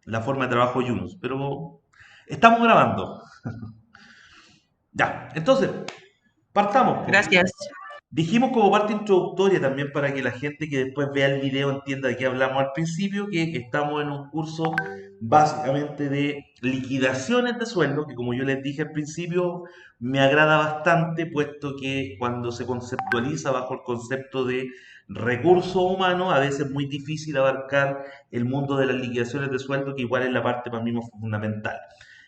la forma de trabajo Yunus, pero estamos grabando. Ya, entonces, partamos, pues. Gracias. Dijimos como parte introductoria también para que la gente que después vea el video entienda de qué hablamos al principio, que estamos en un curso básicamente de liquidaciones de sueldo, que como yo les dije al principio, me agrada bastante, puesto que cuando se conceptualiza bajo el concepto de recursos humanos, a veces es muy difícil abarcar el mundo de las liquidaciones de sueldo, que igual es la parte para mí más fundamental.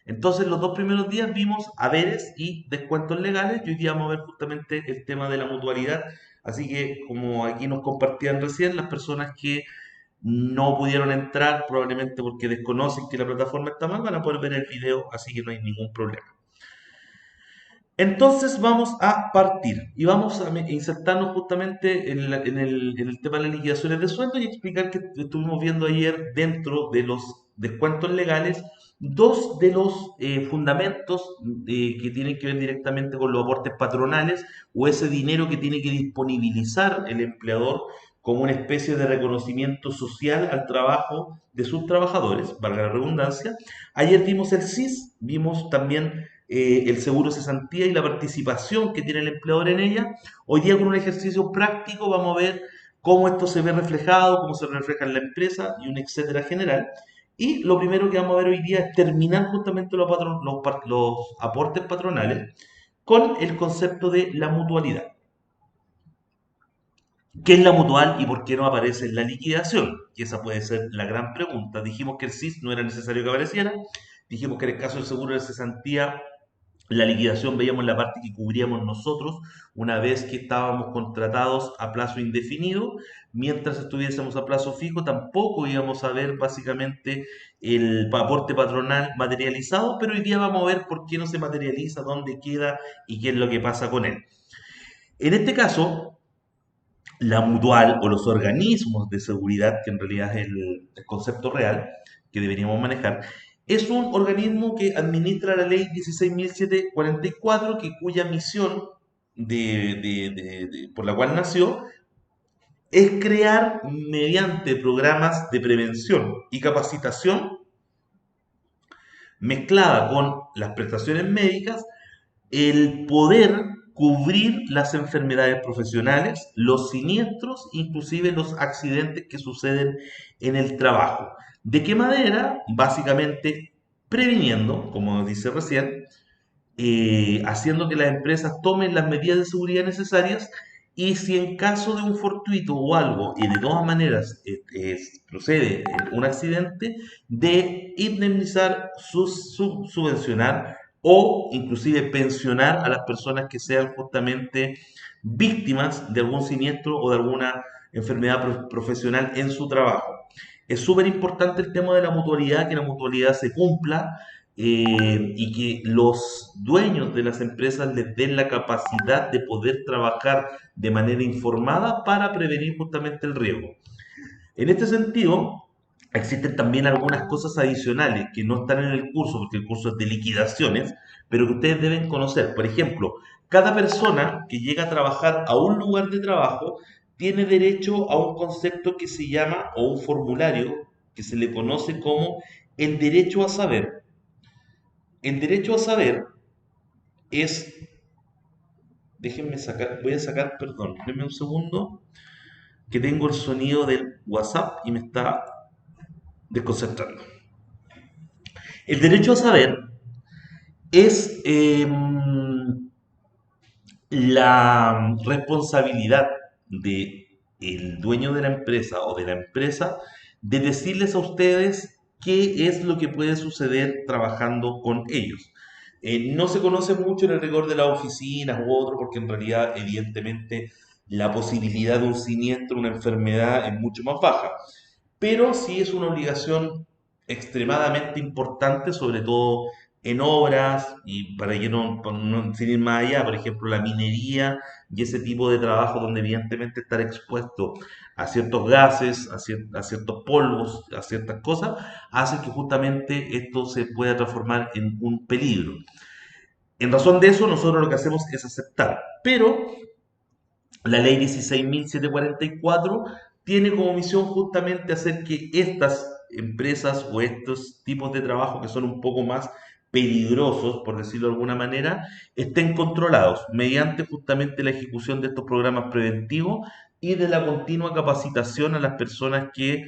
Entonces, los dos primeros días vimos haberes y descuentos legales y hoy día vamos a ver justamente el tema de la mutualidad. Así que, como aquí nos compartían recién, las personas que no pudieron entrar, probablemente porque desconocen que la plataforma está mal, van a poder ver el video, así que no hay ningún problema. Entonces vamos a partir y vamos a insertarnos justamente en el tema de las liquidaciones de sueldo y explicar que estuvimos viendo ayer dentro de los descuentos legales dos de los fundamentos que tienen que ver directamente con los aportes patronales o ese dinero que tiene que disponibilizar el empleador como una especie de reconocimiento social al trabajo de sus trabajadores, valga la redundancia. Ayer vimos el SIS, vimos también el seguro de cesantía y la participación que tiene el empleador en ella. Hoy día con un ejercicio práctico vamos a ver cómo esto se ve reflejado, cómo se refleja en la empresa y un etcétera general. Y lo primero que vamos a ver hoy día es terminar justamente los aportes patronales con el concepto de la mutualidad. ¿Qué es la mutual y por qué no aparece en la liquidación? Y esa puede ser la gran pregunta. Dijimos que el SIS no era necesario que apareciera. Dijimos que en el caso del seguro de cesantía la liquidación veíamos la parte que cubríamos nosotros una vez que estábamos contratados a plazo indefinido. Mientras estuviésemos a plazo fijo, tampoco íbamos a ver básicamente el aporte patronal materializado, pero hoy día vamos a ver por qué no se materializa, dónde queda y qué es lo que pasa con él. En este caso, la mutual o los organismos de seguridad, que en realidad es el concepto real que deberíamos manejar, es un organismo que administra la ley 16.744, cuya misión por la cual nació es crear mediante programas de prevención y capacitación mezclada con las prestaciones médicas el poder cubrir las enfermedades profesionales, los siniestros, inclusive los accidentes que suceden en el trabajo. ¿De qué manera? Básicamente previniendo, como dice recién, haciendo que las empresas tomen las medidas de seguridad necesarias y si en caso de un fortuito o algo y de todas maneras procede un accidente, de indemnizar, subvencionar o inclusive pensionar a las personas que sean justamente víctimas de algún siniestro o de alguna enfermedad profesional en su trabajo. Es súper importante el tema de la mutualidad, que la mutualidad se cumpla y que los dueños de las empresas les den la capacidad de poder trabajar de manera informada para prevenir justamente el riesgo. En este sentido, existen también algunas cosas adicionales que no están en el curso, porque el curso es de liquidaciones, pero que ustedes deben conocer. Por ejemplo, cada persona que llega a trabajar a un lugar de trabajo tiene derecho a un concepto que se llama, o un formulario que se le conoce como el derecho a saber. El derecho a saber es, déjenme sacar, voy a sacar, perdón, denme un segundo, que tengo el sonido del WhatsApp y me está desconcentrando. El derecho a saber es la responsabilidad de el dueño de la empresa o de la empresa de decirles a ustedes qué es lo que puede suceder trabajando con ellos. No se conoce mucho en el rigor de las oficinas u otro, porque en realidad, evidentemente, la posibilidad de un siniestro, una enfermedad, es mucho más baja. Pero sí es una obligación extremadamente importante, sobre todo en obras, y para que sin ir más allá, por ejemplo, la minería y ese tipo de trabajo donde evidentemente estar expuesto a ciertos gases, a ciertos polvos, a ciertas cosas, hace que justamente esto se pueda transformar en un peligro. En razón de eso, nosotros lo que hacemos es aceptar. Pero la ley 16.744 tiene como misión justamente hacer que estas empresas o estos tipos de trabajo que son un poco más peligrosos, por decirlo de alguna manera, estén controlados mediante justamente la ejecución de estos programas preventivos y de la continua capacitación a las personas que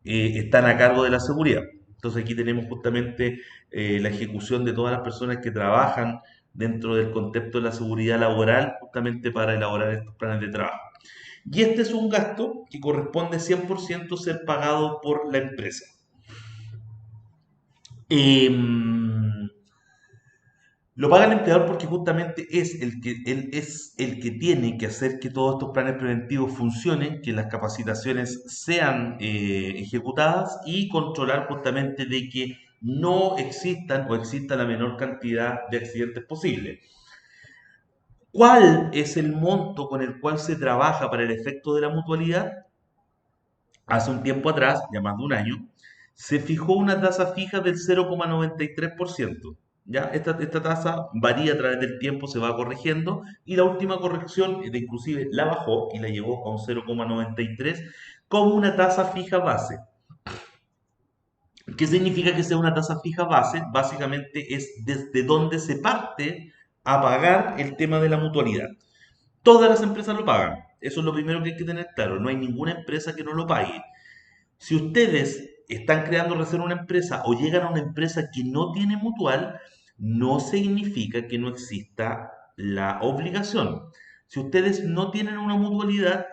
están a cargo de la seguridad. Entonces aquí tenemos justamente la ejecución de todas las personas que trabajan dentro del contexto de la seguridad laboral justamente para elaborar estos planes de trabajo. Y este es un gasto que corresponde 100% ser pagado por la empresa. Lo paga el empleador porque justamente él es el que tiene que hacer que todos estos planes preventivos funcionen, que las capacitaciones sean ejecutadas y controlar justamente de que no existan o exista la menor cantidad de accidentes posible. ¿Cuál es el monto con el cual se trabaja para el efecto de la mutualidad? Hace un tiempo atrás, ya más de un año, se fijó una tasa fija del 0,93%. ¿Ya? Esta tasa varía a través del tiempo, se va corrigiendo y la última corrección, inclusive la bajó y la llevó a un 0,93 como una tasa fija base. ¿Qué significa que sea una tasa fija base? Básicamente es desde donde se parte a pagar el tema de la mutualidad. Todas las empresas lo pagan. Eso es lo primero que hay que tener claro. No hay ninguna empresa que no lo pague. Si ustedes están creando recién una empresa o llegan a una empresa que no tiene mutual, no significa que no exista la obligación. Si ustedes no tienen una mutualidad,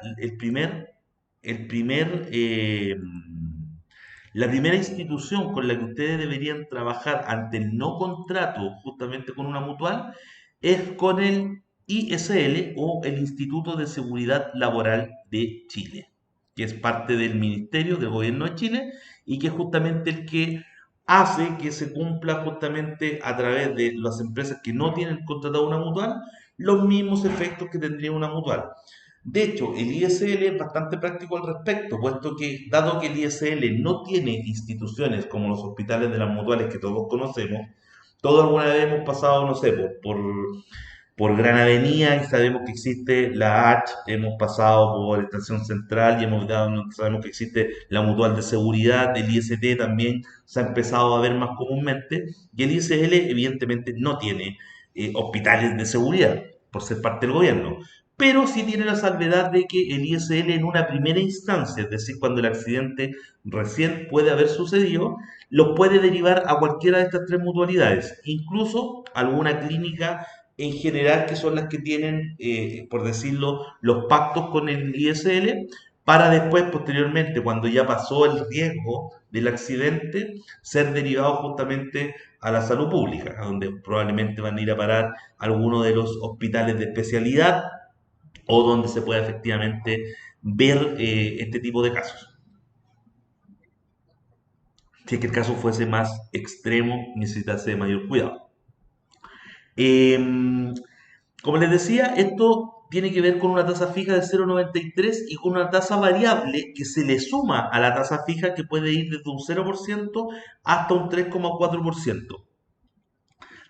la primera institución con la que ustedes deberían trabajar ante el no contrato justamente con una mutual es con el ISL o el Instituto de Seguridad Laboral de Chile, que es parte del Ministerio del Gobierno de Chile y que es justamente el que hace que se cumpla justamente a través de las empresas que no tienen contratado una mutual los mismos efectos que tendría una mutual. De hecho, el ISL es bastante práctico al respecto, puesto que, dado que el ISL no tiene instituciones como los hospitales de las mutuales que todos conocemos, todos alguna vez hemos pasado, no sé, por Gran Avenida y sabemos que existe la H, hemos pasado por Estación Central y sabemos que existe la Mutual de Seguridad, el IST también se ha empezado a ver más comúnmente, y el ISL evidentemente no tiene hospitales de seguridad por ser parte del gobierno, pero sí tiene la salvedad de que el ISL en una primera instancia, es decir, cuando el accidente recién puede haber sucedido, los puede derivar a cualquiera de estas tres mutualidades, incluso alguna clínica en general que son las que tienen, por decirlo, los pactos con el ISL, para después, posteriormente, cuando ya pasó el riesgo del accidente, ser derivados justamente a la salud pública, a donde probablemente van a ir a parar algunos de los hospitales de especialidad o donde se pueda efectivamente ver este tipo de casos. Si es que el caso fuese más extremo, necesitase de mayor cuidado. Em, Como les decía, esto tiene que ver con una tasa fija de 0,93 y con una tasa variable que se le suma a la tasa fija que puede ir desde un 0% hasta un 3,4%.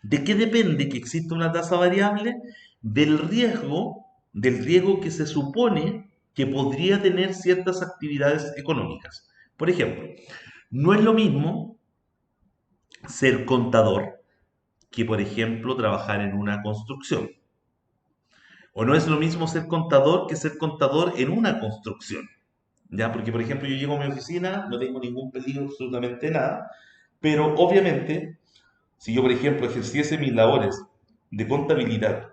¿De qué depende que exista una tasa variable? Del riesgo que se supone que podría tener ciertas actividades económicas. Por ejemplo, no es lo mismo ser contador que, por ejemplo, trabajar en una construcción. O no es lo mismo ser contador que ser contador en una construcción. ¿Ya? Porque, por ejemplo, yo llego a mi oficina, no tengo ningún peligro, absolutamente nada, pero obviamente, si yo, por ejemplo, ejerciese mis labores de contabilidad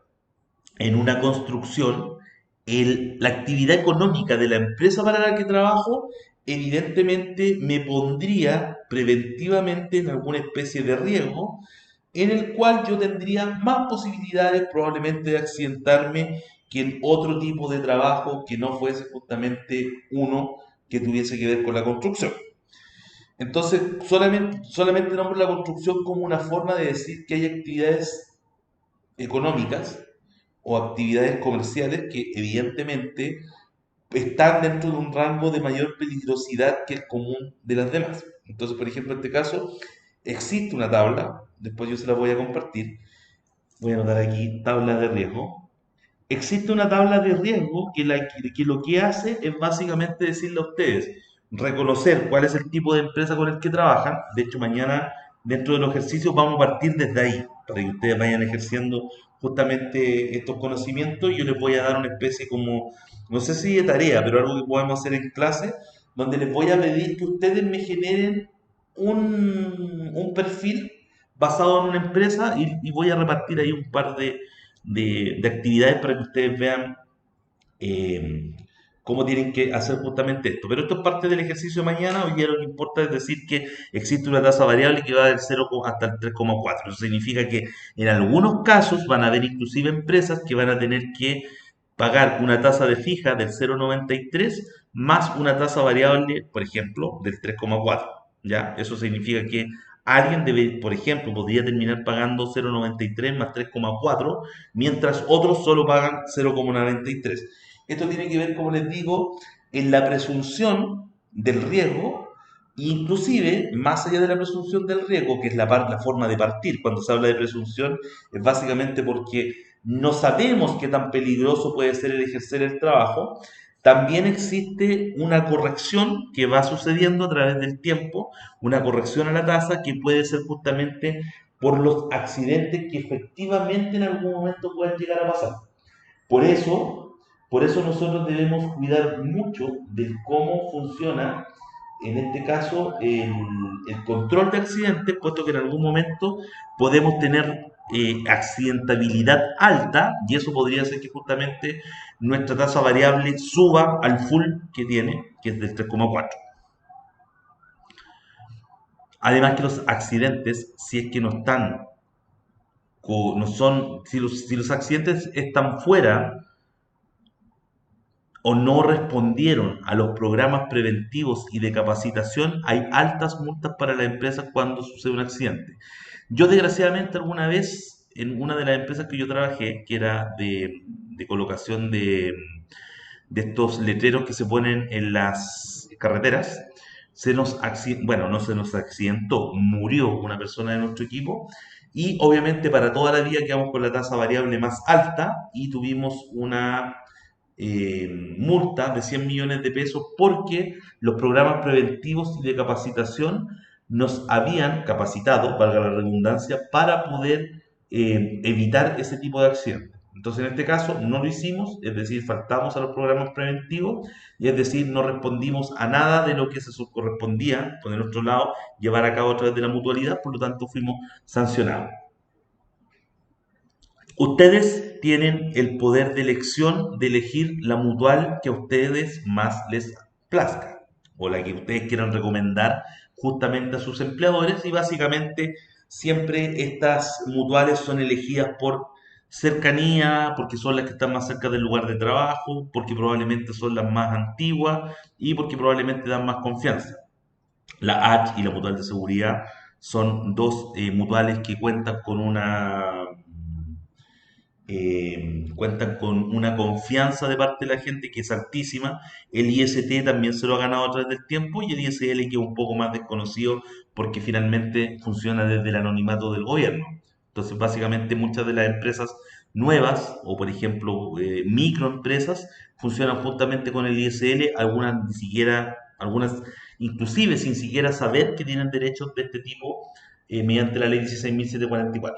en una construcción, la actividad económica de la empresa para la que trabajo, evidentemente me pondría preventivamente en alguna especie de riesgo en el cual yo tendría más posibilidades probablemente de accidentarme que en otro tipo de trabajo que no fuese justamente uno que tuviese que ver con la construcción. Entonces, solamente nombro la construcción como una forma de decir que hay actividades económicas o actividades comerciales que evidentemente están dentro de un rango de mayor peligrosidad que el común de las demás. Entonces, por ejemplo, en este caso, existe una tabla, después yo se la voy a compartir, voy a anotar aquí tabla de riesgo. Existe una tabla de riesgo que lo que hace es básicamente decirle a ustedes, reconocer cuál es el tipo de empresa con el que trabajan. De hecho, mañana dentro de los ejercicios vamos a partir desde ahí, para que ustedes vayan ejerciendo justamente estos conocimientos. Y yo les voy a dar una especie como, no sé si de tarea, pero algo que podemos hacer en clase, donde les voy a pedir que ustedes me generen un perfil basado en una empresa y voy a repartir ahí un par de actividades para que ustedes vean eh, cómo tienen que hacer justamente esto. Pero esto es parte del ejercicio de mañana. Hoy día lo que importa es decir que existe una tasa variable que va del 0 hasta el 3,4. Eso significa que en algunos casos van a haber inclusive empresas que van a tener que pagar una tasa de fija del 0,93 más una tasa variable, por ejemplo, del 3,4. ¿Ya? Eso significa que alguien debe, por ejemplo, podría terminar pagando 0,93 más 3,4, mientras otros solo pagan 0,93. Esto tiene que ver, como les digo, en la presunción del riesgo, inclusive más allá de la presunción del riesgo, que es la forma de partir. Cuando se habla de presunción es básicamente porque no sabemos qué tan peligroso puede ser el ejercer el trabajo. También existe una corrección que va sucediendo a través del tiempo, una corrección a la tasa que puede ser justamente por los accidentes que efectivamente en algún momento pueden llegar a pasar. Por eso, por eso nosotros debemos cuidar mucho de cómo funciona, en este caso, el control de accidentes, puesto que en algún momento podemos tener accidentabilidad alta y eso podría hacer que justamente nuestra tasa variable suba al full que tiene, que es del 3,4. Además que los accidentes, si es que no están, no son, si los accidentes están fuera o no respondieron a los programas preventivos y de capacitación, hay altas multas para las empresas cuando sucede un accidente. Yo desgraciadamente alguna vez en una de las empresas que yo trabajé, que era de colocación de estos letreros que se ponen en las carreteras, bueno, no se nos accidentó, murió una persona de nuestro equipo y obviamente para toda la vida quedamos con la tasa variable más alta y tuvimos una multa de 100 millones de pesos porque los programas preventivos y de capacitación nos habían capacitado, valga la redundancia, para poder evitar ese tipo de accidentes. Entonces, en este caso, no lo hicimos, es decir, faltamos a los programas preventivos y es decir, no respondimos a nada de lo que se correspondía, por el otro lado, llevar a cabo a través de la mutualidad, por lo tanto, fuimos sancionados. Ustedes tienen el poder de elección de elegir la mutual que a ustedes más les plazca o la que ustedes quieran recomendar justamente a sus empleadores y básicamente siempre estas mutuales son elegidas por cercanía, porque son las que están más cerca del lugar de trabajo, porque probablemente son las más antiguas y porque probablemente dan más confianza. La H y la mutual de seguridad son dos mutuales que cuentan con una confianza de parte de la gente que es altísima. El IST también se lo ha ganado a través del tiempo y el ISL que es un poco más desconocido porque finalmente funciona desde el anonimato del gobierno. Entonces, básicamente muchas de las empresas nuevas o, por ejemplo, microempresas funcionan justamente con el ISL, algunas ni siquiera, algunas inclusive sin siquiera saber que tienen derechos de este tipo mediante la ley 16.744.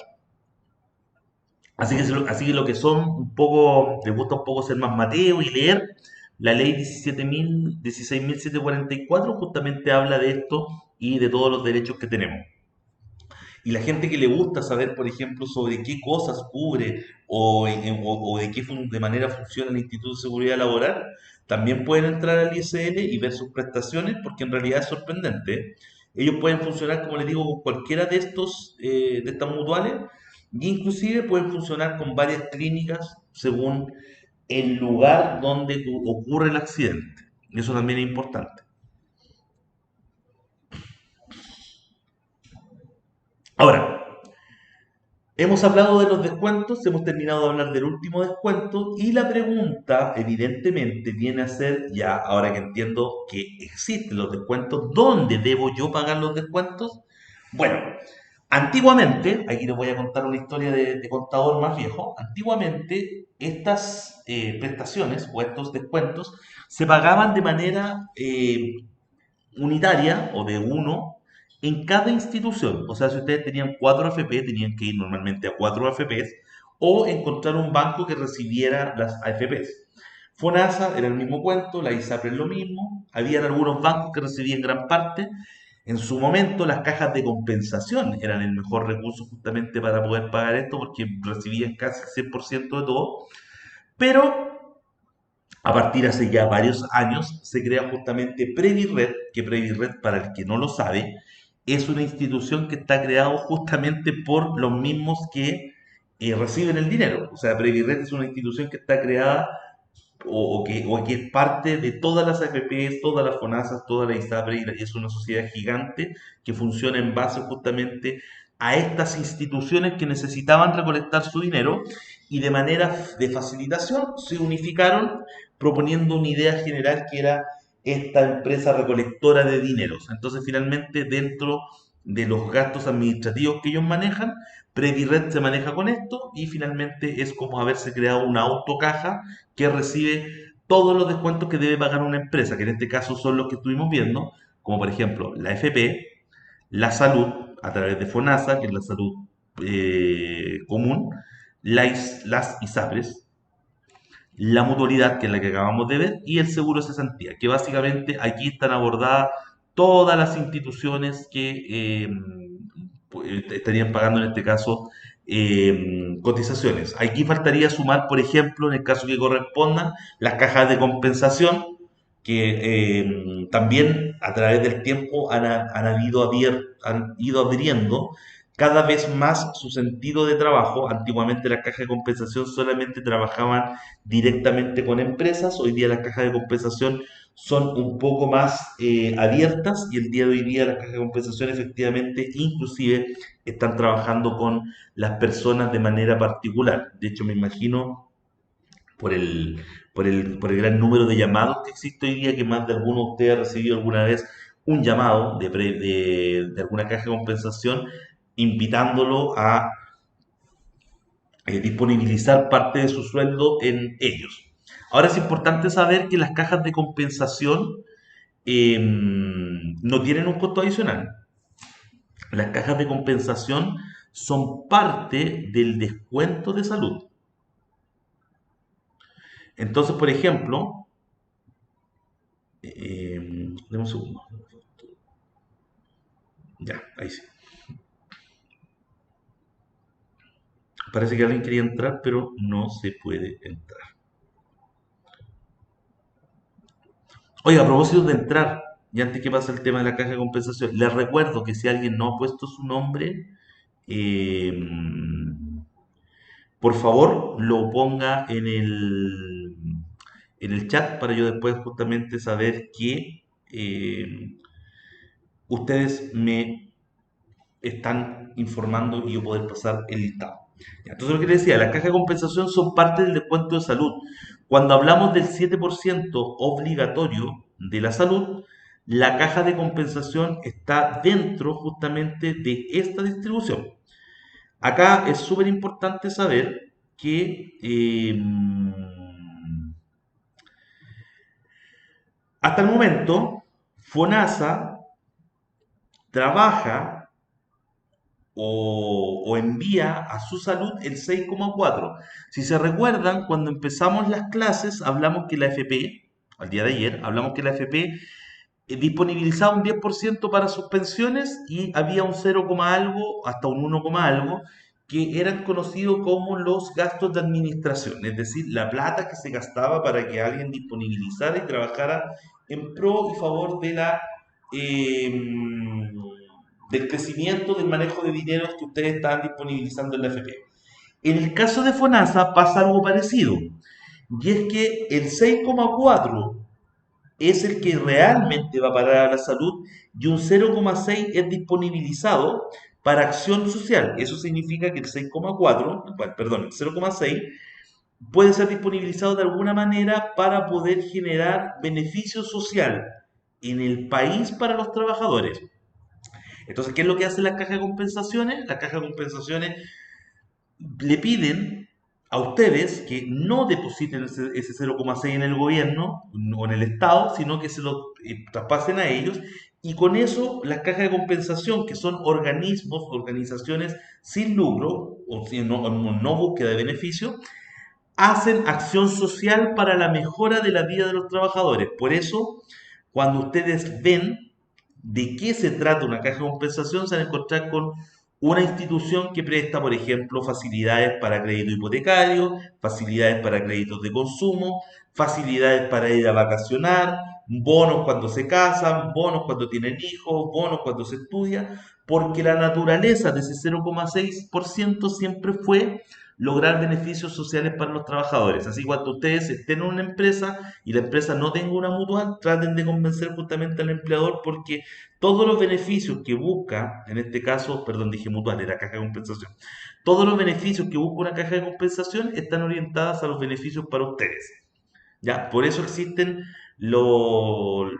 Así que lo que son un poco, les gusta un poco ser más Mateo y leer, la ley 16.744 justamente habla de esto y de todos los derechos que tenemos. Y la gente que le gusta saber, por ejemplo, sobre qué cosas cubre o de de manera funciona el Instituto de Seguridad Laboral, también pueden entrar al ISL y ver sus prestaciones porque en realidad es sorprendente. Ellos pueden funcionar, como les digo, con cualquiera de estas mutuales e inclusive pueden funcionar con varias clínicas según el lugar donde ocurre el accidente. Eso también es importante. Ahora, hemos hablado de los descuentos, hemos terminado de hablar del último descuento y la pregunta evidentemente viene a ser, ya ahora que entiendo que existen los descuentos, ¿dónde debo yo pagar los descuentos? Bueno, antiguamente, aquí les voy a contar una historia de contador más viejo, antiguamente estas prestaciones o estos descuentos se pagaban de manera unitaria o de uno en cada institución. O sea, si ustedes tenían 4 AFP, tenían que ir normalmente a 4 AFPs o encontrar un banco que recibiera las AFPs. FONASA era el mismo cuento, la ISAPRE es lo mismo, habían algunos bancos que recibían gran parte. En su momento las cajas de compensación eran el mejor recurso justamente para poder pagar esto porque recibían casi el 100% de todo, pero a partir de hace ya varios años se crea justamente Previred, que Previred, para el que no lo sabe, es una institución que está creada justamente por los mismos que reciben el dinero. O sea, Previred es una institución que está creada o que es parte de todas las AFPs, todas las FONASAs, toda la ISAPRE, y es una sociedad gigante que funciona en base justamente a estas instituciones que necesitaban recolectar su dinero y de manera de facilitación se unificaron proponiendo una idea general que era esta empresa recolectora de dineros. Entonces, finalmente, dentro de los gastos administrativos que ellos manejan, Previred se maneja con esto y finalmente es como haberse creado una autocaja que recibe todos los descuentos que debe pagar una empresa, que en este caso son los que estuvimos viendo, como por ejemplo la FP, la salud a través de FONASA, que es la salud común, las ISAPRES, la mutualidad, que es la que acabamos de ver, y el seguro de cesantía, que básicamente aquí están abordadas todas las instituciones que estarían pagando en este caso cotizaciones. Aquí faltaría sumar, por ejemplo, en el caso que correspondan, las cajas de compensación, que también a través del tiempo han ido adhiriendo cada vez más su sentido de trabajo. Antiguamente las cajas de compensación solamente trabajaban directamente con empresas, hoy día las cajas de compensación son un poco más abiertas y el día de hoy día las cajas de compensación efectivamente inclusive están trabajando con las personas de manera particular. De hecho, me imagino por el gran número de llamados que existe hoy día, que más de alguno de ustedes ha recibido alguna vez un llamado de alguna caja de compensación invitándolo a disponibilizar parte de su sueldo en ellos. Ahora es importante saber que las cajas de compensación no tienen un costo adicional. Las cajas de compensación son parte del descuento de salud. Entonces, por ejemplo, deme un segundo. Ya, ahí sí. Parece que alguien quería entrar, pero no se puede entrar. Oiga, a propósito de entrar, y antes que pase el tema de la caja de compensación, les recuerdo que si alguien no ha puesto su nombre, eh, por favor lo ponga en el chat para yo después justamente saber que ustedes me están informando y yo poder pasar el listado. Entonces lo que les decía, las cajas de compensación son parte del descuento de salud. Cuando hablamos del 7% obligatorio de la salud, la caja de compensación está dentro justamente de esta distribución. Acá es súper importante saber que hasta el momento FONASA trabaja o envía a su salud el 6,4. Si se recuerdan, cuando empezamos las clases, hablamos que la FP, al día de ayer, hablamos que la FP disponibilizaba un 10% para sus pensiones y había un 0, algo, hasta un 1, algo, que eran conocidos como los gastos de administración, es decir, la plata que se gastaba para que alguien disponibilizara y trabajara en pro y favor de eh, del crecimiento del manejo de dinero que ustedes estaban disponibilizando en la FP. En el caso de FONASA pasa algo parecido, y es que el 6,4 es el que realmente va a parar a la salud y un 0,6 es disponibilizado para acción social. Eso significa que el 6,4, perdón, el 0,6 puede ser disponibilizado de alguna manera para poder generar beneficio social en el país para los trabajadores. Entonces, ¿qué es lo que hace la caja de compensaciones? Las cajas de compensaciones le piden a ustedes que no depositen ese 0,6 en el gobierno o en el Estado, sino que se lo traspasen a ellos Y con eso, las cajas de compensación, que son organismos, organizaciones sin lucro o sin, no búsqueda de beneficio, hacen acción social para la mejora de la vida de los trabajadores. Por eso, cuando ustedes ven de qué se trata una caja de compensación, se van a encontrar con una institución que presta, por ejemplo, facilidades para crédito hipotecario, facilidades para créditos de consumo, facilidades para ir a vacacionar, bonos cuando se casan, bonos cuando tienen hijos, bonos cuando se estudia, porque la naturaleza de ese 0,6% siempre fue lograr beneficios sociales para los trabajadores. Así cuando ustedes estén en una empresa y la empresa no tenga una mutual, traten de convencer justamente al empleador porque todos los beneficios que busca, en este caso, perdón, dije mutual, era caja de compensación, todos los beneficios que busca una caja de compensación están orientadas a los beneficios para ustedes. ¿Ya? Por eso existen los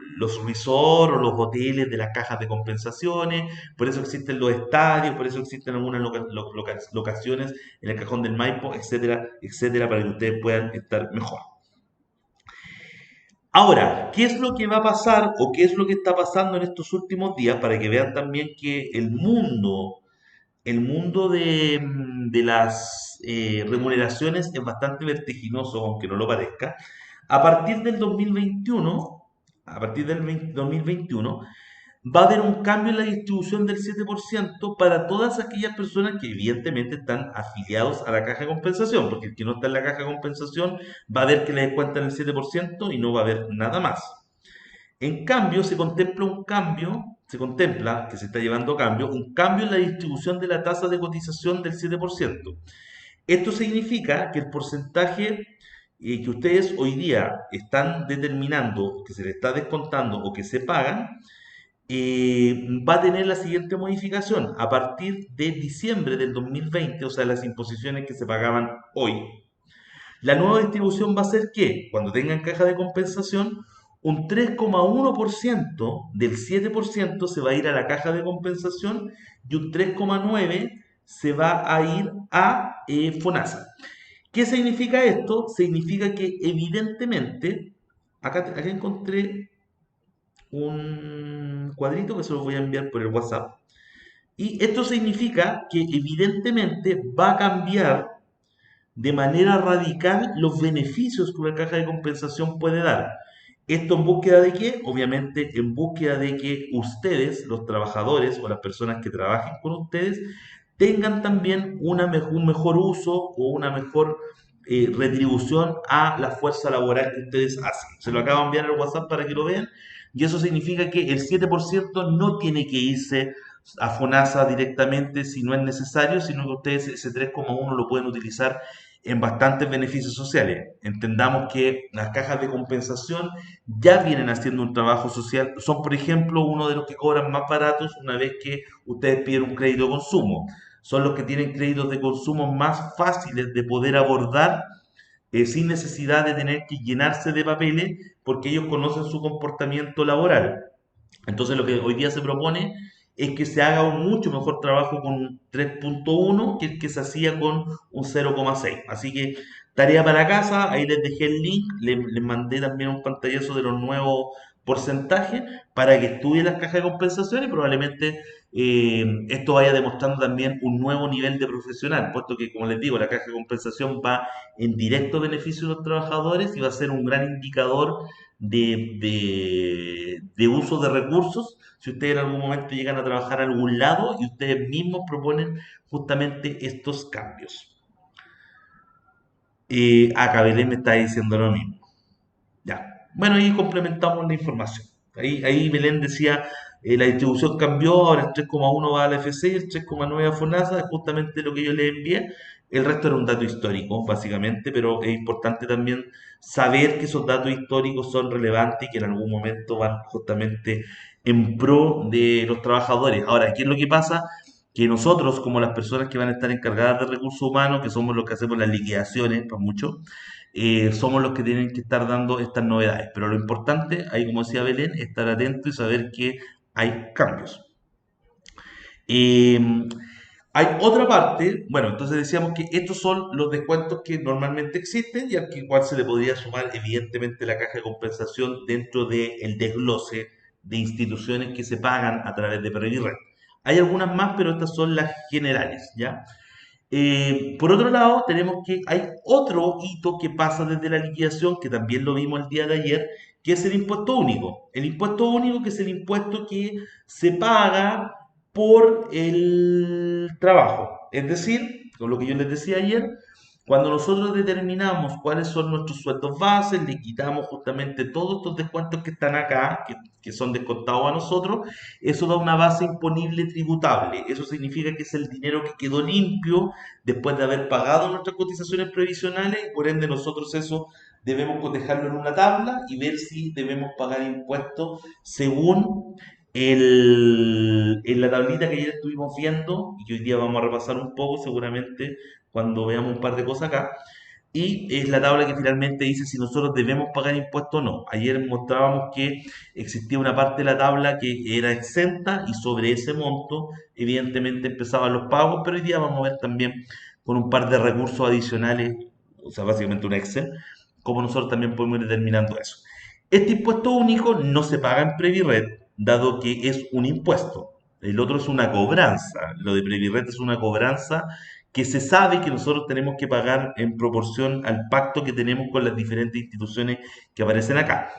resorts o los hoteles de las cajas de compensaciones, por eso existen los estadios, por eso existen algunas locaciones en el Cajón del Maipo, etcétera, etcétera, para que ustedes puedan estar mejor. Ahora, ¿qué es lo que va a pasar o qué es lo que está pasando en estos últimos días para que vean también que el mundo de las remuneraciones es bastante vertiginoso, aunque no lo parezca? A partir del 2021, a partir del 2021, va a haber un cambio en la distribución del 7% para todas aquellas personas que evidentemente están afiliados a la caja de compensación, porque el que no está en la caja de compensación va a ver que le descuentan el 7% y no va a haber nada más. En cambio, se contempla que se está llevando a cambio, un cambio en la distribución de la tasa de cotización del 7%. Esto significa que el porcentaje que ustedes hoy día están determinando, que se le está descontando o que se pagan, va a tener la siguiente modificación. A partir de diciembre del 2020, o sea, las imposiciones que se pagaban hoy, la nueva distribución va a ser que, cuando tengan caja de compensación, un 3,1% del 7% se va a ir a la caja de compensación y un 3,9% se va a ir a FONASA. ¿Qué significa esto? Significa que evidentemente, acá encontré un cuadrito que se los voy a enviar por el WhatsApp. Y esto significa que evidentemente va a cambiar de manera radical los beneficios que una caja de compensación puede dar. ¿Esto en búsqueda de qué? Obviamente en búsqueda de que ustedes, los trabajadores o las personas que trabajen con ustedes, tengan también un mejor uso o una mejor retribución a la fuerza laboral que ustedes hacen. Se lo acabo de enviar al WhatsApp para que lo vean. Y eso significa que el 7% no tiene que irse a FONASA directamente si no es necesario, sino que ustedes ese 3,1 lo pueden utilizar en bastantes beneficios sociales. Entendamos que las cajas de compensación ya vienen haciendo un trabajo social. Son, por ejemplo, uno de los que cobran más baratos una vez que ustedes piden un crédito de consumo. Son los que tienen créditos de consumo más fáciles de poder abordar sin necesidad de tener que llenarse de papeles porque ellos conocen su comportamiento laboral. Entonces lo que hoy día se propone es que se haga un mucho mejor trabajo con un 3,1 que el que se hacía con un 0,6. Así que tarea para casa, ahí les dejé el link, les mandé también un pantallazo de los nuevos porcentajes para que estudien las cajas de compensación y probablemente esto vaya demostrando también un nuevo nivel de profesional, puesto que, como les digo, la caja de compensación va en directo beneficio de los trabajadores y va a ser un gran indicador de uso de recursos si ustedes en algún momento llegan a trabajar a algún lado y ustedes mismos proponen justamente estos cambios. Acá Belén me está diciendo lo mismo. Ya. Bueno, ahí complementamos la información. Ahí Belén decía, la distribución cambió, ahora el 3,1 va a la FC y el 3,9 a FONASA, es justamente lo que yo le envié. El resto era un dato histórico, básicamente, pero es importante también saber que esos datos históricos son relevantes y que en algún momento van justamente en pro de los trabajadores. Ahora, ¿qué es lo que pasa? Que nosotros, como las personas que van a estar encargadas de recursos humanos, que somos los que hacemos las liquidaciones, para mucho, somos los que tienen que estar dando estas novedades. Pero lo importante, ahí como decía Belén, es estar atento y saber que hay cambios. Eh, Hay otra parte, bueno, entonces decíamos que estos son los descuentos que normalmente existen y al que igual se le podría sumar evidentemente la caja de compensación dentro del desglose de instituciones que se pagan a través de Previred. Hay algunas más, pero estas son las generales, ¿ya? Por otro lado, tenemos que hay otro hito que pasa desde la liquidación, que también lo vimos el día de ayer, que es el impuesto único. El impuesto único, que es el impuesto que se paga por el trabajo. Es decir, con lo que yo les decía ayer, cuando nosotros determinamos cuáles son nuestros sueldos bases, le quitamos justamente todos estos descuentos que están acá, que son descontados a nosotros, eso da una base imponible tributable. Eso significa que es el dinero que quedó limpio después de haber pagado nuestras cotizaciones previsionales, y por ende nosotros eso debemos cotejarlo en una tabla y ver si debemos pagar impuestos según en la tablita que ayer estuvimos viendo y que hoy día vamos a repasar un poco seguramente cuando veamos un par de cosas acá. Y es la tabla que finalmente dice si nosotros debemos pagar impuestos o no. Ayer mostrábamos que existía una parte de la tabla que era exenta y sobre ese monto evidentemente empezaban los pagos, pero hoy día vamos a ver también con un par de recursos adicionales, o sea, básicamente un Excel, cómo nosotros también podemos ir determinando eso. Este impuesto único no se paga en Previred, dado que es un impuesto. El otro es una cobranza. Lo de Previred es una cobranza que se sabe que nosotros tenemos que pagar en proporción al pacto que tenemos con las diferentes instituciones que aparecen acá.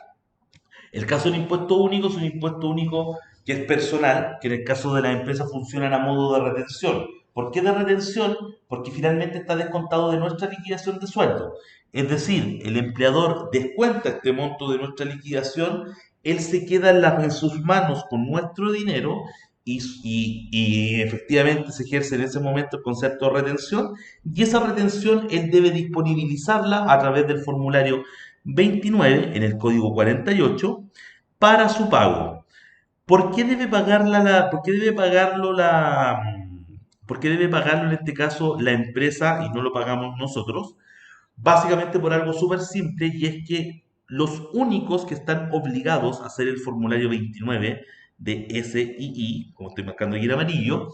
El caso del impuesto único es un impuesto único que es personal, que en el caso de las empresas funcionan a modo de retención. ¿Por qué de retención? Porque finalmente está descontado de nuestra liquidación de sueldo. Es decir, el empleador descuenta este monto de nuestra liquidación, él se queda en sus manos con nuestro dinero y efectivamente se ejerce en ese momento el concepto de retención, y esa retención él debe disponibilizarla a través del formulario 29 en el código 48 para su pago. ¿Por qué debe por qué debe pagarlo por qué debe pagarlo en este caso la empresa y no lo pagamos nosotros? Básicamente por algo súper simple, y es que los únicos que están obligados a hacer el formulario 29 de SII, como estoy marcando aquí en amarillo,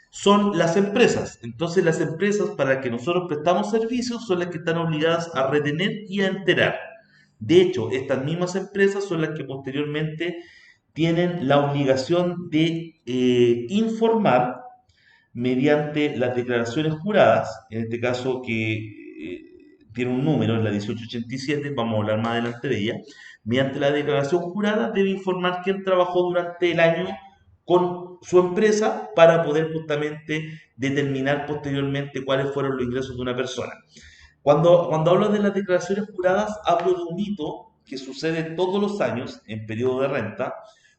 son las empresas. Entonces las empresas para que nosotros prestamos servicios son las que están obligadas a retener y a enterar. De hecho, estas mismas empresas son las que posteriormente tienen la obligación de informar mediante las declaraciones juradas, en este caso que tiene un número, en la 1887, vamos a hablar más adelante de ella, mediante la declaración jurada debe informar quién trabajó durante el año con su empresa para poder justamente determinar posteriormente cuáles fueron los ingresos de una persona. Cuando hablo de las declaraciones juradas, hablo de un hito que sucede todos los años en periodo de renta.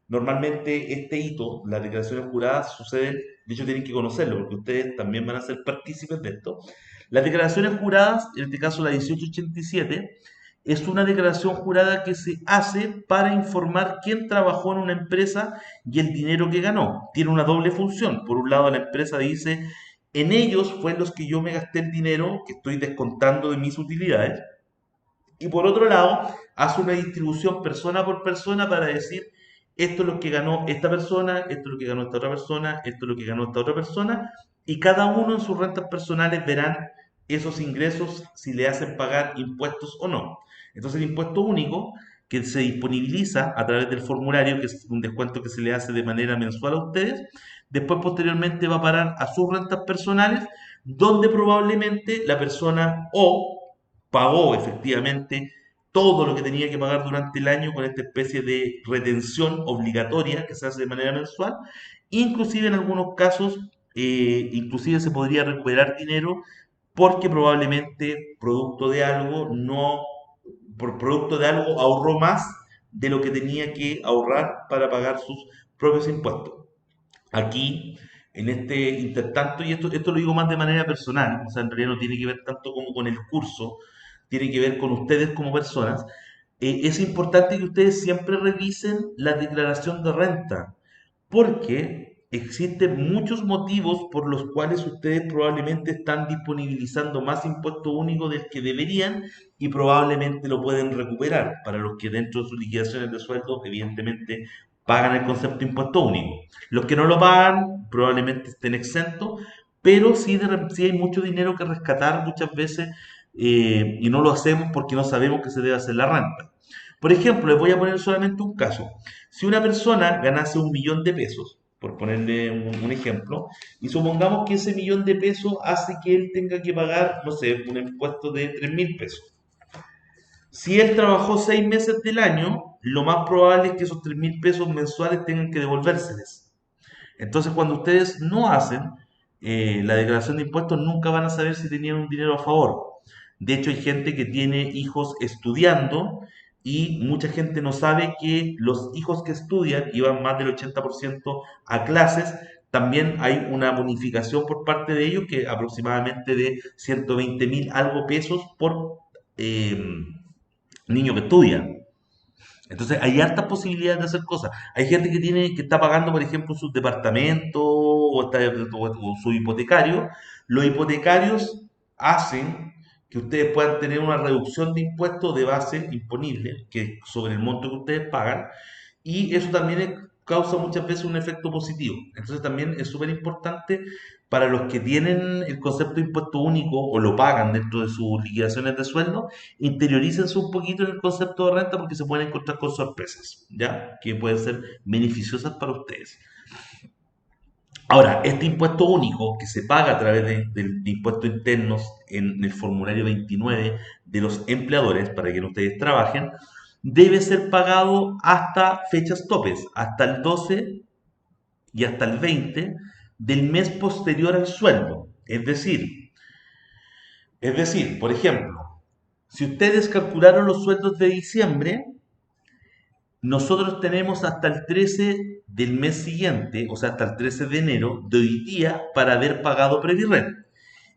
Normalmente este hito, las declaraciones juradas, suceden, de hecho tienen que conocerlo porque ustedes también van a ser partícipes de esto. Las declaraciones juradas, en este caso la 1887, es una declaración jurada que se hace para informar quién trabajó en una empresa y el dinero que ganó. Tiene una doble función. Por un lado, la empresa dice en ellos fue en los que yo me gasté el dinero que estoy descontando de mis utilidades. Y por otro lado, hace una distribución persona por persona para decir, esto es lo que ganó esta persona, esto es lo que ganó esta otra persona, esto es lo que ganó esta otra persona, y cada uno en sus rentas personales verán esos ingresos si le hacen pagar impuestos o no. Entonces el impuesto único que se disponibiliza a través del formulario, que es un descuento que se le hace de manera mensual a ustedes, después posteriormente va a parar a sus rentas personales, donde probablemente la persona o pagó efectivamente todo lo que tenía que pagar durante el año con esta especie de retención obligatoria que se hace de manera mensual. Inclusive en algunos casos, inclusive se podría recuperar dinero porque probablemente producto de algo no, por producto de algo ahorró más de lo que tenía que ahorrar para pagar sus propios impuestos. Aquí, en este intertanto, y esto lo digo más de manera personal, o sea, en realidad no tiene que ver tanto como con el curso, tiene que ver con ustedes como personas, es importante que ustedes siempre revisen la declaración de renta, porque existen muchos motivos por los cuales ustedes probablemente están disponibilizando más impuesto único del que deberían y probablemente lo pueden recuperar. Para los que dentro de sus liquidaciones de sueldo, evidentemente, pagan el concepto de impuesto único. Los que no lo pagan probablemente estén exentos, pero sí hay mucho dinero que rescatar muchas veces y no lo hacemos porque no sabemos que se debe hacer la renta. Por ejemplo, les voy a poner solamente un caso. Si una persona ganase 1 millón de pesos, por ponerle un ejemplo, y supongamos que ese 1 millón de pesos hace que él tenga que pagar, no sé, un impuesto de 3.000 pesos. Si él trabajó 6 meses del año, lo más probable es que esos 3.000 pesos mensuales tengan que devolvérseles. Entonces, cuando ustedes no hacen la declaración de impuestos, nunca van a saber si tenían un dinero a favor. De hecho, hay gente que tiene hijos estudiando y mucha gente no sabe que los hijos que estudian y van más del 80% a clases. También hay una bonificación por parte de ellos que aproximadamente de 120.000 algo pesos por eh, niño que estudia. Entonces hay hartas posibilidades de hacer cosas. Hay gente que está pagando, por ejemplo, su departamento o su hipotecario. Los hipotecarios hacen que ustedes puedan tener una reducción de impuestos de base imponible, que es sobre el monto que ustedes pagan, y eso también causa muchas veces un efecto positivo. Entonces también es súper importante para los que tienen el concepto de impuesto único o lo pagan dentro de sus liquidaciones de sueldo, interiorícense un poquito en el concepto de renta porque se pueden encontrar con sorpresas, ¿ya? Que pueden ser beneficiosas para ustedes. Ahora, este impuesto único que se paga a través de impuestos internos en el formulario 29 de los empleadores para que ustedes trabajen, debe ser pagado hasta fechas topes, hasta el 12 y hasta el 20 del mes posterior al sueldo. Es decir, por ejemplo, si ustedes calcularon los sueldos de diciembre, nosotros tenemos hasta el 13 del mes siguiente, o sea, hasta el 13 de enero de hoy día para haber pagado Previrrent.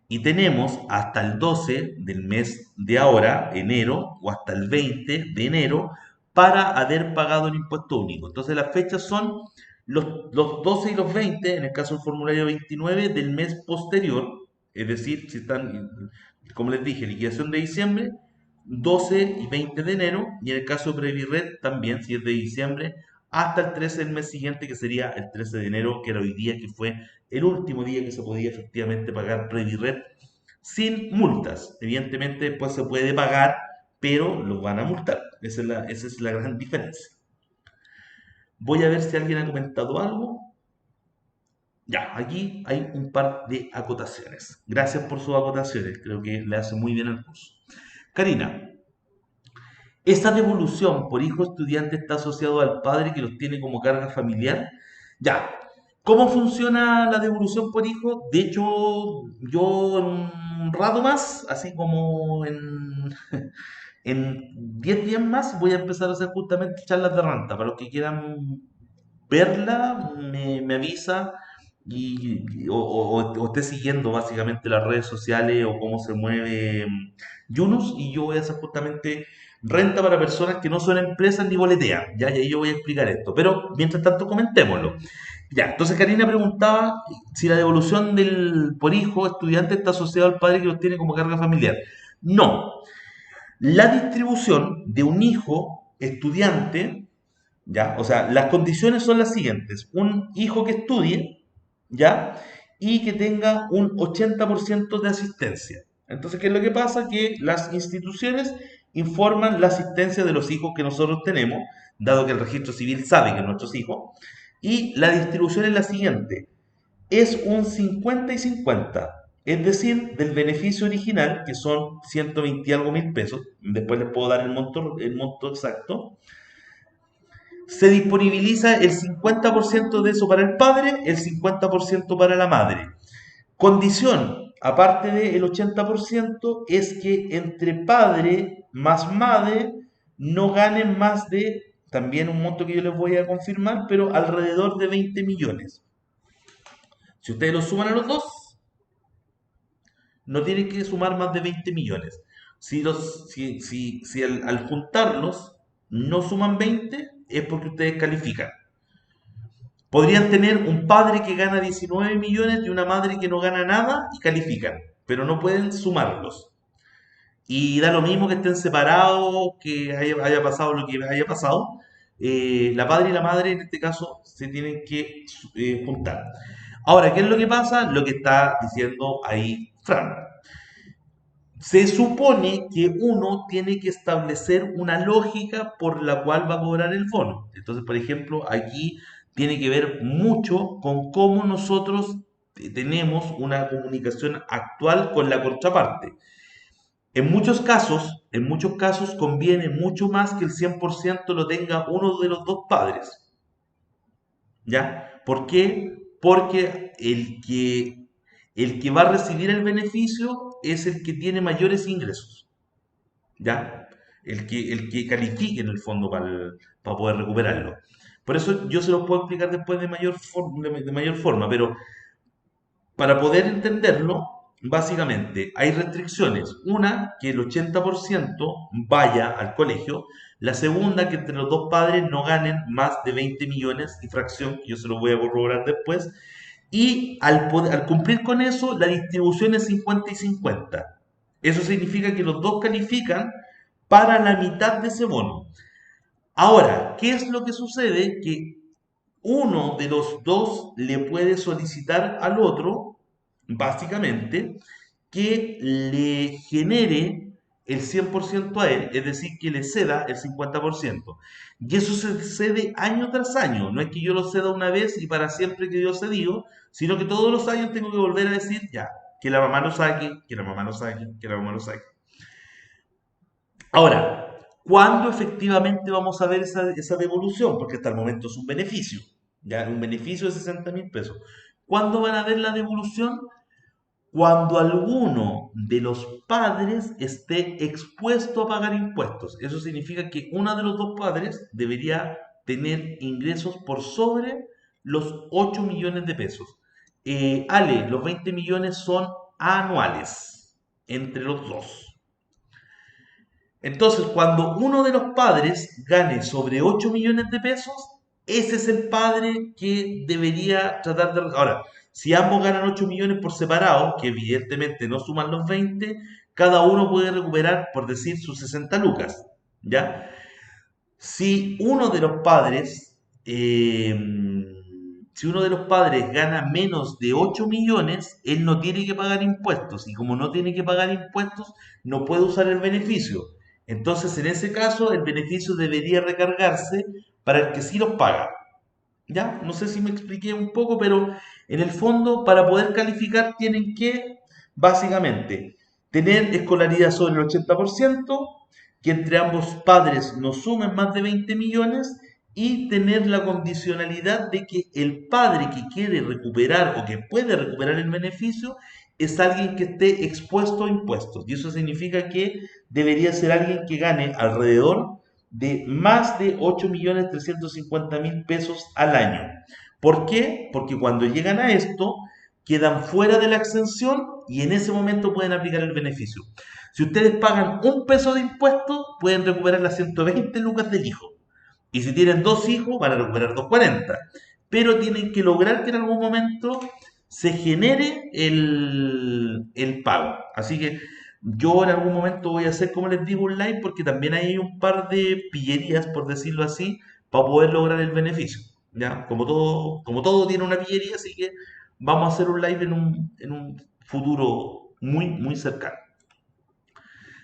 Y tenemos hasta el 12 del mes de ahora, enero, o hasta el 20 de enero para haber pagado el impuesto único. Entonces las fechas son los 12 y los 20, en el caso del formulario 29, del mes posterior. Es decir, si están, como les dije, liquidación de diciembre, 12 y 20 de enero, y en el caso de Previrred también, si es de diciembre, hasta el 13 del mes siguiente, que sería el 13 de enero, que era hoy día, que fue el último día que se podía efectivamente pagar Previrred sin multas. Evidentemente, después se puede pagar, pero los van a multar. Esa es la gran diferencia. Voy a ver si alguien ha comentado algo. Ya, aquí hay un par de acotaciones. Gracias por sus acotaciones, creo que le hace muy bien al curso. Karina, esta devolución por hijo estudiante está asociado al padre que los tiene como carga familiar. Ya, ¿cómo funciona la devolución por hijo? De hecho, yo en un rato más, así como en 10 días más, voy a empezar a hacer justamente charlas de renta. Para los que quieran verla, me avisa o esté siguiendo básicamente las redes sociales o cómo se mueve Yunus, y yo voy a hacer justamente renta para personas que no son empresas ni boletean. Ya, y ahí yo voy a explicar esto. Pero mientras tanto, comentémoslo. Ya, entonces Karina preguntaba si la devolución del por hijo estudiante está asociada al padre que los tiene como carga familiar. No, la distribución de un hijo estudiante, ¿ya? O sea, las condiciones son las siguientes. Un hijo que estudie, ¿ya? Y que tenga un 80% de asistencia. Entonces, ¿qué es lo que pasa? Que las instituciones informan la asistencia de los hijos que nosotros tenemos, dado que el registro civil sabe que son nuestros hijos, y la distribución es la siguiente. Es un 50 y 50. Es decir, del beneficio original, que son 120 y algo mil pesos, después les puedo dar el monto exacto, se disponibiliza el 50% de eso para el padre, el 50% para la madre. Condición, aparte del 80%, es que entre padre más madre no ganen más de, también un monto que yo les voy a confirmar, pero alrededor de 20 millones. Si ustedes lo suman a los dos, no tienen que sumar más de 20 millones. Si al juntarlos no suman 20, es porque ustedes califican. Podrían tener un padre que gana 19 millones y una madre que no gana nada y califican, pero no pueden sumarlos. Y da lo mismo que estén separados, que haya pasado lo que haya pasado. La padre y la madre en este caso se tienen que juntar. Ahora, ¿qué es lo que pasa? Lo que está diciendo ahí Fran. Se supone que uno tiene que establecer una lógica por la cual va a cobrar el bono. Entonces, por ejemplo, aquí tiene que ver mucho con cómo nosotros tenemos una comunicación actual con la contraparte. En muchos casos conviene mucho más que el 100% lo tenga uno de los dos padres. ¿Ya? ¿Por qué? Porque el que va a recibir el beneficio es el que tiene mayores ingresos. ¿Ya? El que califique en el fondo para poder recuperarlo. Por eso yo se los puedo explicar después de mayor forma, pero para poder entenderlo, básicamente hay restricciones. Una, que el 80% vaya al colegio. La segunda, que entre los dos padres no ganen más de 20 millones y fracción, que yo se lo voy a corroborar después. Y al cumplir con eso, la distribución es 50 y 50. Eso significa que los dos califican para la mitad de ese bono. Ahora, ¿qué es lo que sucede? Que uno de los dos le puede solicitar al otro, básicamente, que le genere el 100% a él, es decir, que le ceda el 50%. Y eso se cede año tras año. No es que yo lo ceda una vez y para siempre que yo cedido, sino que todos los años tengo que volver a decir, ya, que la mamá lo saque, que la mamá lo saque, que la mamá lo saque. Ahora, ¿cuándo efectivamente vamos a ver esa devolución? Porque hasta el momento es un beneficio, ya un beneficio de 60.000 pesos. ¿Cuándo van a ver la devolución? Cuando alguno de los padres esté expuesto a pagar impuestos. Eso significa que uno de los dos padres debería tener ingresos por sobre los 8 millones de pesos. Ale, los 20 millones son anuales entre los dos. Entonces, cuando uno de los padres gane sobre 8 millones de pesos, ese es el padre que debería tratar de... Ahora, si ambos ganan 8 millones por separado, que evidentemente no suman los 20, cada uno puede recuperar, por decir, sus 60 lucas. ¿Ya? Si uno de los padres, eh, si uno de los padres gana menos de 8 millones, él no tiene que pagar impuestos. Y como no tiene que pagar impuestos, no puede usar el beneficio. Entonces, en ese caso, el beneficio debería recargarse para el que sí los paga. ¿Ya? No sé si me expliqué un poco, pero en el fondo, para poder calificar, tienen que, básicamente, tener escolaridad sobre el 80%, que entre ambos padres no sumen más de 20 millones y tener la condicionalidad de que el padre que quiere recuperar o que puede recuperar el beneficio es alguien que esté expuesto a impuestos. Y eso significa que debería ser alguien que gane alrededor de más de 8.350.000 pesos al año. ¿Por qué? Porque cuando llegan a esto, quedan fuera de la exención y en ese momento pueden aplicar el beneficio. Si ustedes pagan un peso de impuestos, pueden recuperar las 120 lucas del hijo. Y si tienen dos hijos, van a recuperar 240. Pero tienen que lograr que en algún momento se genere el pago. Así que yo en algún momento voy a hacer, como les digo, un live porque también hay un par de pillerías, por decirlo así, para poder lograr el beneficio. ¿Ya? Como todo tiene una pillería, así que vamos a hacer un live en un futuro muy, muy cercano.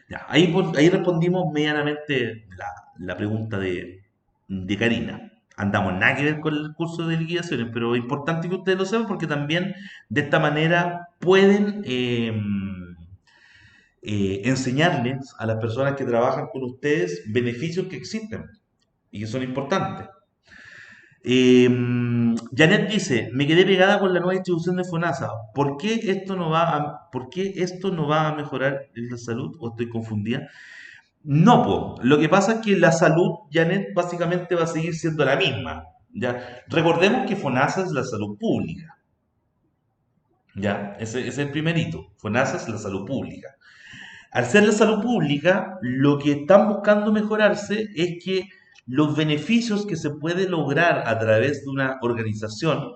Ya, ahí respondimos medianamente la pregunta de Karina. Andamos nada que ver con el curso de liquidaciones, pero es importante que ustedes lo sepan porque también de esta manera pueden enseñarles a las personas que trabajan con ustedes beneficios que existen y que son importantes. Janet dice, me quedé pegada con la nueva distribución de FONASA. ¿Por qué esto no va a mejorar la salud? ¿O estoy confundida? No, po. Lo que pasa es que la salud, Janet, básicamente va a seguir siendo la misma. ¿Ya? Recordemos que FONASA es la salud pública. ¿Ya? Ese es el primer hito. FONASA es la salud pública. Al ser la salud pública, lo que están buscando mejorarse es que los beneficios que se puede lograr a través de una organización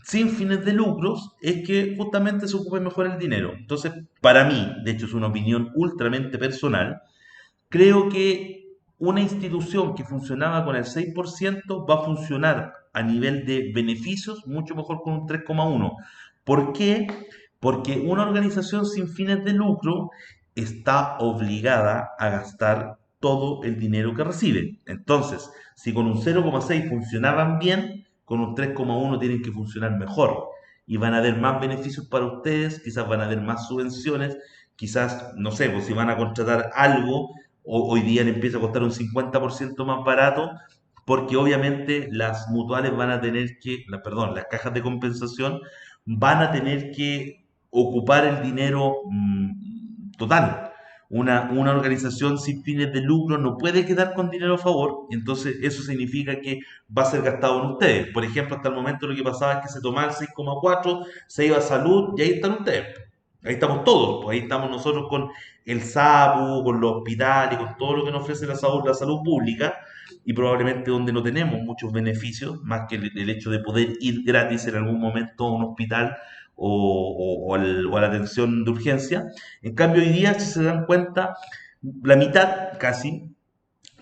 sin fines de lucros es que justamente se ocupe mejor el dinero. Entonces, para mí, de hecho es una opinión ultramente personal, creo que una institución que funcionaba con el 6% va a funcionar a nivel de beneficios mucho mejor con un 3,1. ¿Por qué? Porque una organización sin fines de lucro está obligada a gastar todo el dinero que recibe. Entonces, si con un 0,6 funcionaban bien, con un 3,1 tienen que funcionar mejor. Y van a haber más beneficios para ustedes, quizás van a haber más subvenciones, quizás, no sé, pues si van a contratar algo, hoy día le empieza a costar un 50% más barato, porque obviamente las mutuales van a tener que, perdón, las cajas de compensación van a tener que ocupar el dinero total. Una organización sin fines de lucro no puede quedar con dinero a favor, y entonces eso significa que va a ser gastado en ustedes. Por ejemplo, hasta el momento lo que pasaba es que se tomaba el 6,4, se iba a salud y ahí están ustedes. Ahí estamos todos, pues ahí estamos nosotros con el SAPU, con los hospitales, con todo lo que nos ofrece la salud pública, y probablemente donde no tenemos muchos beneficios, más que el hecho de poder ir gratis en algún momento a un hospital o a la atención de urgencia. En cambio, hoy día, si se dan cuenta, la mitad casi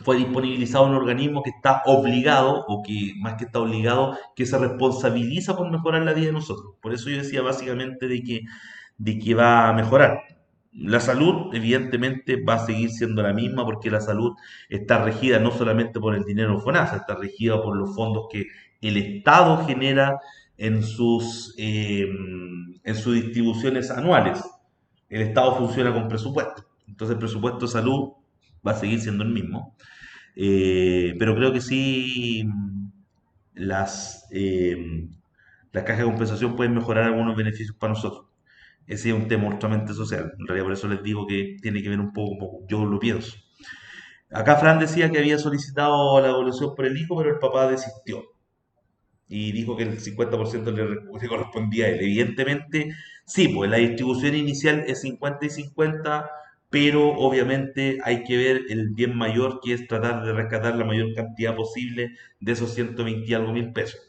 fue disponibilizado un organismo que está obligado, o que más que está obligado, que se responsabiliza por mejorar la vida de nosotros. Por eso yo decía básicamente de que va a mejorar. La salud, evidentemente, va a seguir siendo la misma porque la salud está regida no solamente por el dinero FONASA, está regida por los fondos que el Estado genera en sus distribuciones anuales. El Estado funciona con presupuesto. Entonces el presupuesto de salud va a seguir siendo el mismo. Pero creo que sí las, eh, las cajas de compensación pueden mejorar algunos beneficios para nosotros. Ese es un tema ultramente social. En realidad por eso les digo que tiene que ver un poco como yo lo pienso. Acá Fran decía que había solicitado la evaluación por el hijo, pero el papá desistió y dijo que el 50% le correspondía a él. Evidentemente, sí, pues la distribución inicial es 50 y 50, pero obviamente hay que ver el bien mayor, que es tratar de rescatar la mayor cantidad posible de esos 120 y algo mil pesos.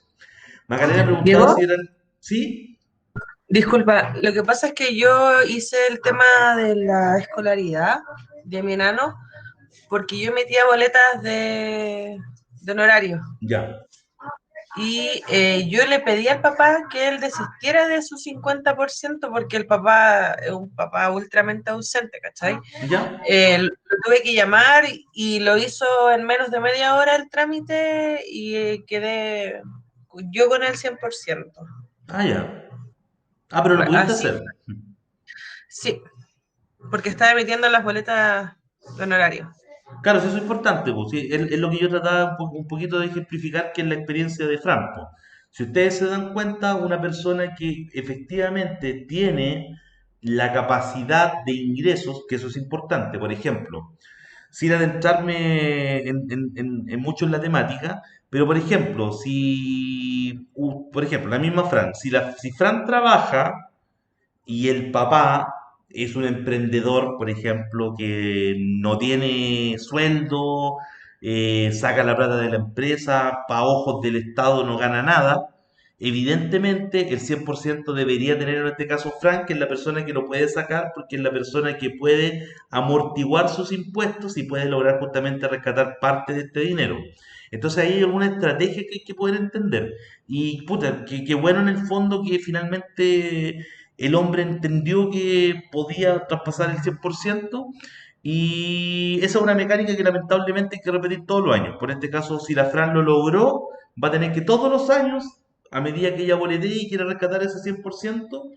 Macarena preguntaba si Diego, eran... ¿Sí? disculpa, lo que pasa es que yo hice el tema de la escolaridad de mi enano porque yo emitía boletas de honorario Ya. y yo le pedí al papá que él desistiera de su 50% porque el papá es un papá ultramente ausente, ¿cachai? ¿Ya? Lo tuve que llamar y lo hizo en menos de media hora el trámite y quedé yo con el 100%. Ah, ya. Ah, pero lo pudiste Así, hacer. sí, porque estaba emitiendo las boletas de honorario. Claro, sí, eso es importante, pues, sí, es lo que yo trataba un poquito de ejemplificar, que es la experiencia de Franco. Si ustedes se dan cuenta, una persona que efectivamente tiene la capacidad de ingresos, que eso es importante, por ejemplo, sin adentrarme en mucho en la temática, pero por ejemplo, por ejemplo, la misma Fran, si Fran trabaja y el papá es un emprendedor, por ejemplo, que no tiene sueldo, saca la plata de la empresa, para ojos del Estado no gana nada. Evidentemente, el 100% debería tener en este caso Frank, que es la persona que lo puede sacar, porque es la persona que puede amortiguar sus impuestos y puede lograr justamente rescatar parte de este dinero. Entonces ahí hay alguna estrategia que hay que poder entender. Y puta, que bueno en el fondo que finalmente el hombre entendió que podía traspasar el 100%, y esa es una mecánica que lamentablemente hay que repetir todos los años. Por este caso, si la Fran lo logró, va a tener que todos los años, a medida que ella boletee y quiera rescatar ese 100%,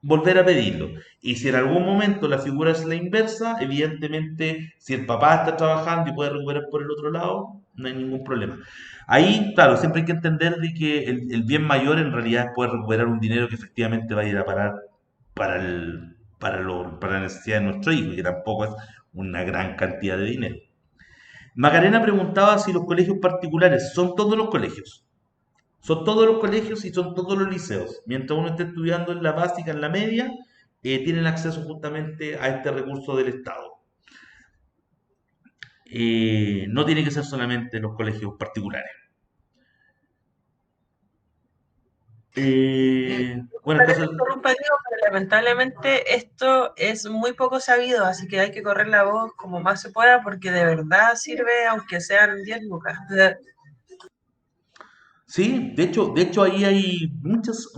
volver a pedirlo. Y si en algún momento la figura es la inversa, evidentemente, si el papá está trabajando y puede recuperar por el otro lado, no hay ningún problema. Ahí, claro, siempre hay que entender de que el bien mayor en realidad es poder recuperar un dinero que efectivamente va a ir a parar para la necesidad de nuestro hijo, y que tampoco es una gran cantidad de dinero. Macarena preguntaba si los colegios particulares son todos los colegios. Son todos los colegios y son todos los liceos. Mientras uno esté estudiando en la básica, en la media, tienen acceso justamente a este recurso del Estado. No tiene que ser solamente los colegios particulares. Bueno, Para que entonces, interrumpa, Diego, pero lamentablemente esto es muy poco sabido, así que hay que correr la voz como más se pueda porque de verdad sirve aunque sean 10 lucas. Sí, de hecho ahí hay muchas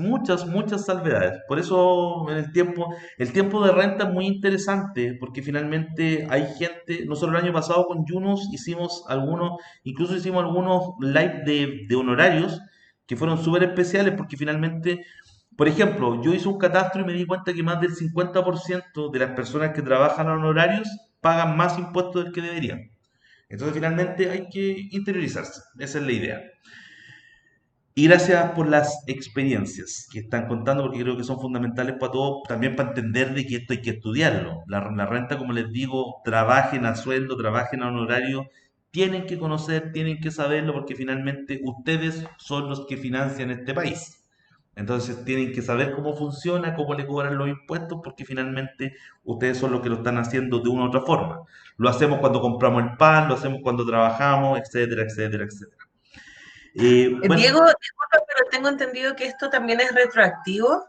salvedades. Por eso el tiempo de renta es muy interesante, porque finalmente hay gente, nosotros el año pasado con Junos incluso hicimos algunos live de honorarios que fueron súper especiales, porque finalmente, por ejemplo, yo hice un catastro y me di cuenta que más del 50% de las personas que trabajan a honorarios pagan más impuestos del que deberían. Entonces finalmente hay que interiorizarse, esa es la idea. Y gracias por las experiencias que están contando, porque creo que son fundamentales para todos, también para entender de que esto hay que estudiarlo. La renta, como les digo, trabajen a sueldo, trabajen a honorario, tienen que conocer, tienen que saberlo, porque finalmente ustedes son los que financian este país. Entonces tienen que saber cómo funciona, cómo le cobran los impuestos, porque finalmente ustedes son los que lo están haciendo de una u otra forma. Lo hacemos cuando compramos el pan, lo hacemos cuando trabajamos, etcétera, etcétera, etcétera. Bueno, Diego, disculpa, pero tengo entendido que esto también es retroactivo,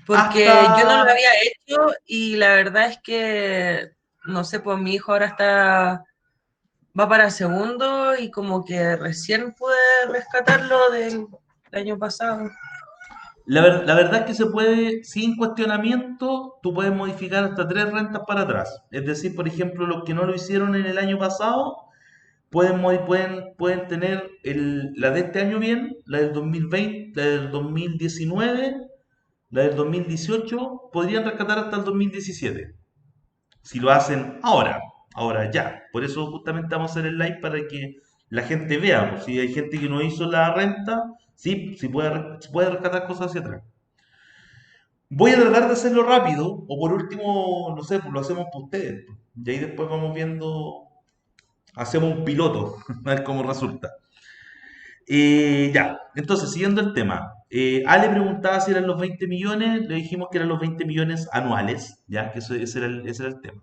porque yo no lo hasta había hecho y la verdad es que, no sé, pues mi hijo ahora va para segundo y como que recién pude rescatarlo del año pasado. la verdad es que se puede, sin cuestionamiento, tú puedes modificar hasta tres rentas para atrás. Es decir, por ejemplo, los que no lo hicieron en el año pasado pueden tener la de este año bien, la del 2020, la del 2019, la del 2018, podrían rescatar hasta el 2017. Si lo hacen ahora ya. Por eso justamente vamos a hacer el live para que la gente vea. Pues, si hay gente que no hizo la renta, sí, sí puede rescatar cosas hacia atrás. Voy a tratar de hacerlo rápido, o por último, no sé, pues lo hacemos por ustedes, pues. Y ahí después vamos viendo, hacemos un piloto, a ver cómo resulta. Ya, entonces, siguiendo el tema. Ale preguntaba si eran los 20 millones, le dijimos que eran los 20 millones anuales, ya, que ese era el tema.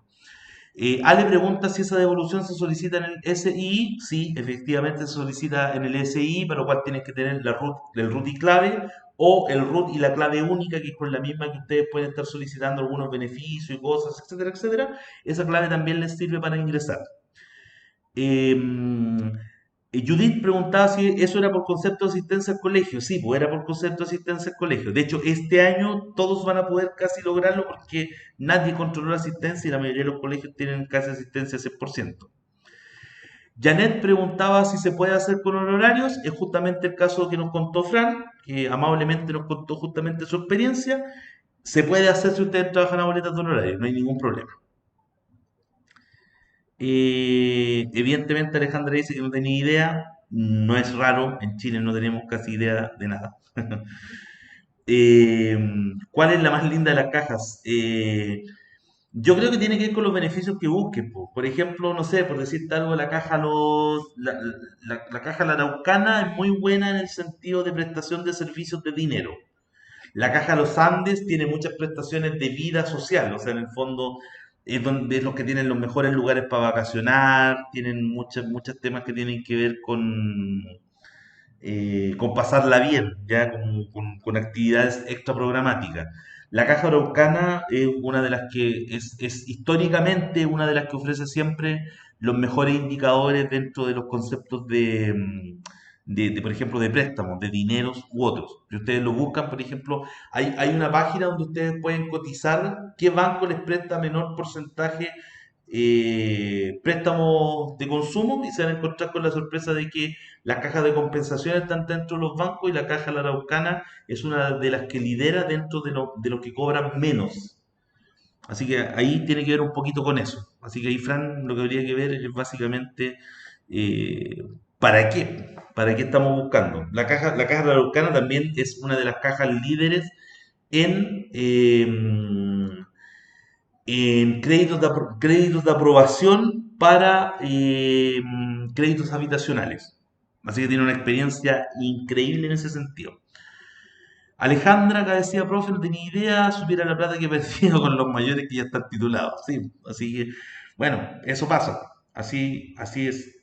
Ale pregunta si esa devolución se solicita en el SI. Sí, efectivamente se solicita en el SI, para lo cual tienes que tener el root y clave, o el root y la clave única, que es con la misma que ustedes pueden estar solicitando algunos beneficios y cosas, etcétera, etcétera. Esa clave también les sirve para ingresar. Em, Judith preguntaba si eso era por concepto de asistencia al colegio. Sí, pues era por concepto de asistencia al colegio. De hecho, este año todos van a poder casi lograrlo, porque nadie controló la asistencia y la mayoría de los colegios tienen casi asistencia al 100%. Janet preguntaba si se puede hacer con honorarios. Es justamente el caso que nos contó Fran, que amablemente nos contó justamente su experiencia. Se puede hacer si ustedes trabajan a boletas de honorarios, no hay ningún problema. Evidentemente Alejandra dice que no tenía idea, no es raro, en Chile no tenemos casi idea de nada. Eh, ¿Cuál es la más linda de las cajas? Yo creo que tiene que ver con los beneficios que busques, po. Por ejemplo, no sé, por decirte algo, la caja La Araucana es muy buena en el sentido de prestación de servicios de dinero. La Caja Los Andes tiene muchas prestaciones de vida social, o sea, en el fondo es los que tienen los mejores lugares para vacacionar, tienen muchos temas que tienen que ver con pasarla bien, ya con actividades extra programáticas. La Caja Araucana es una de las que es históricamente una de las que ofrece siempre los mejores indicadores dentro de los conceptos por ejemplo, de préstamos, de dineros u otros. Si ustedes lo buscan, por ejemplo, hay una página donde ustedes pueden cotizar qué banco les presta menor porcentaje préstamos de consumo, y se van a encontrar con la sorpresa de que las cajas de compensación están dentro de los bancos, y la caja La Araucana es una de las que lidera dentro de lo que cobran menos. Así que ahí tiene que ver un poquito con eso. Así que ahí, Fran, lo que habría que ver es básicamente eh, ¿para qué? ¿Para qué estamos buscando? La caja La Araucana también es una de las cajas líderes en créditos de aprobación para créditos habitacionales. Así que tiene una experiencia increíble en ese sentido. Alejandra, acá decía, profe, no tenía idea, supiera la plata que he perdido con los mayores que ya están titulados. Sí, así que, bueno, eso pasa. Así es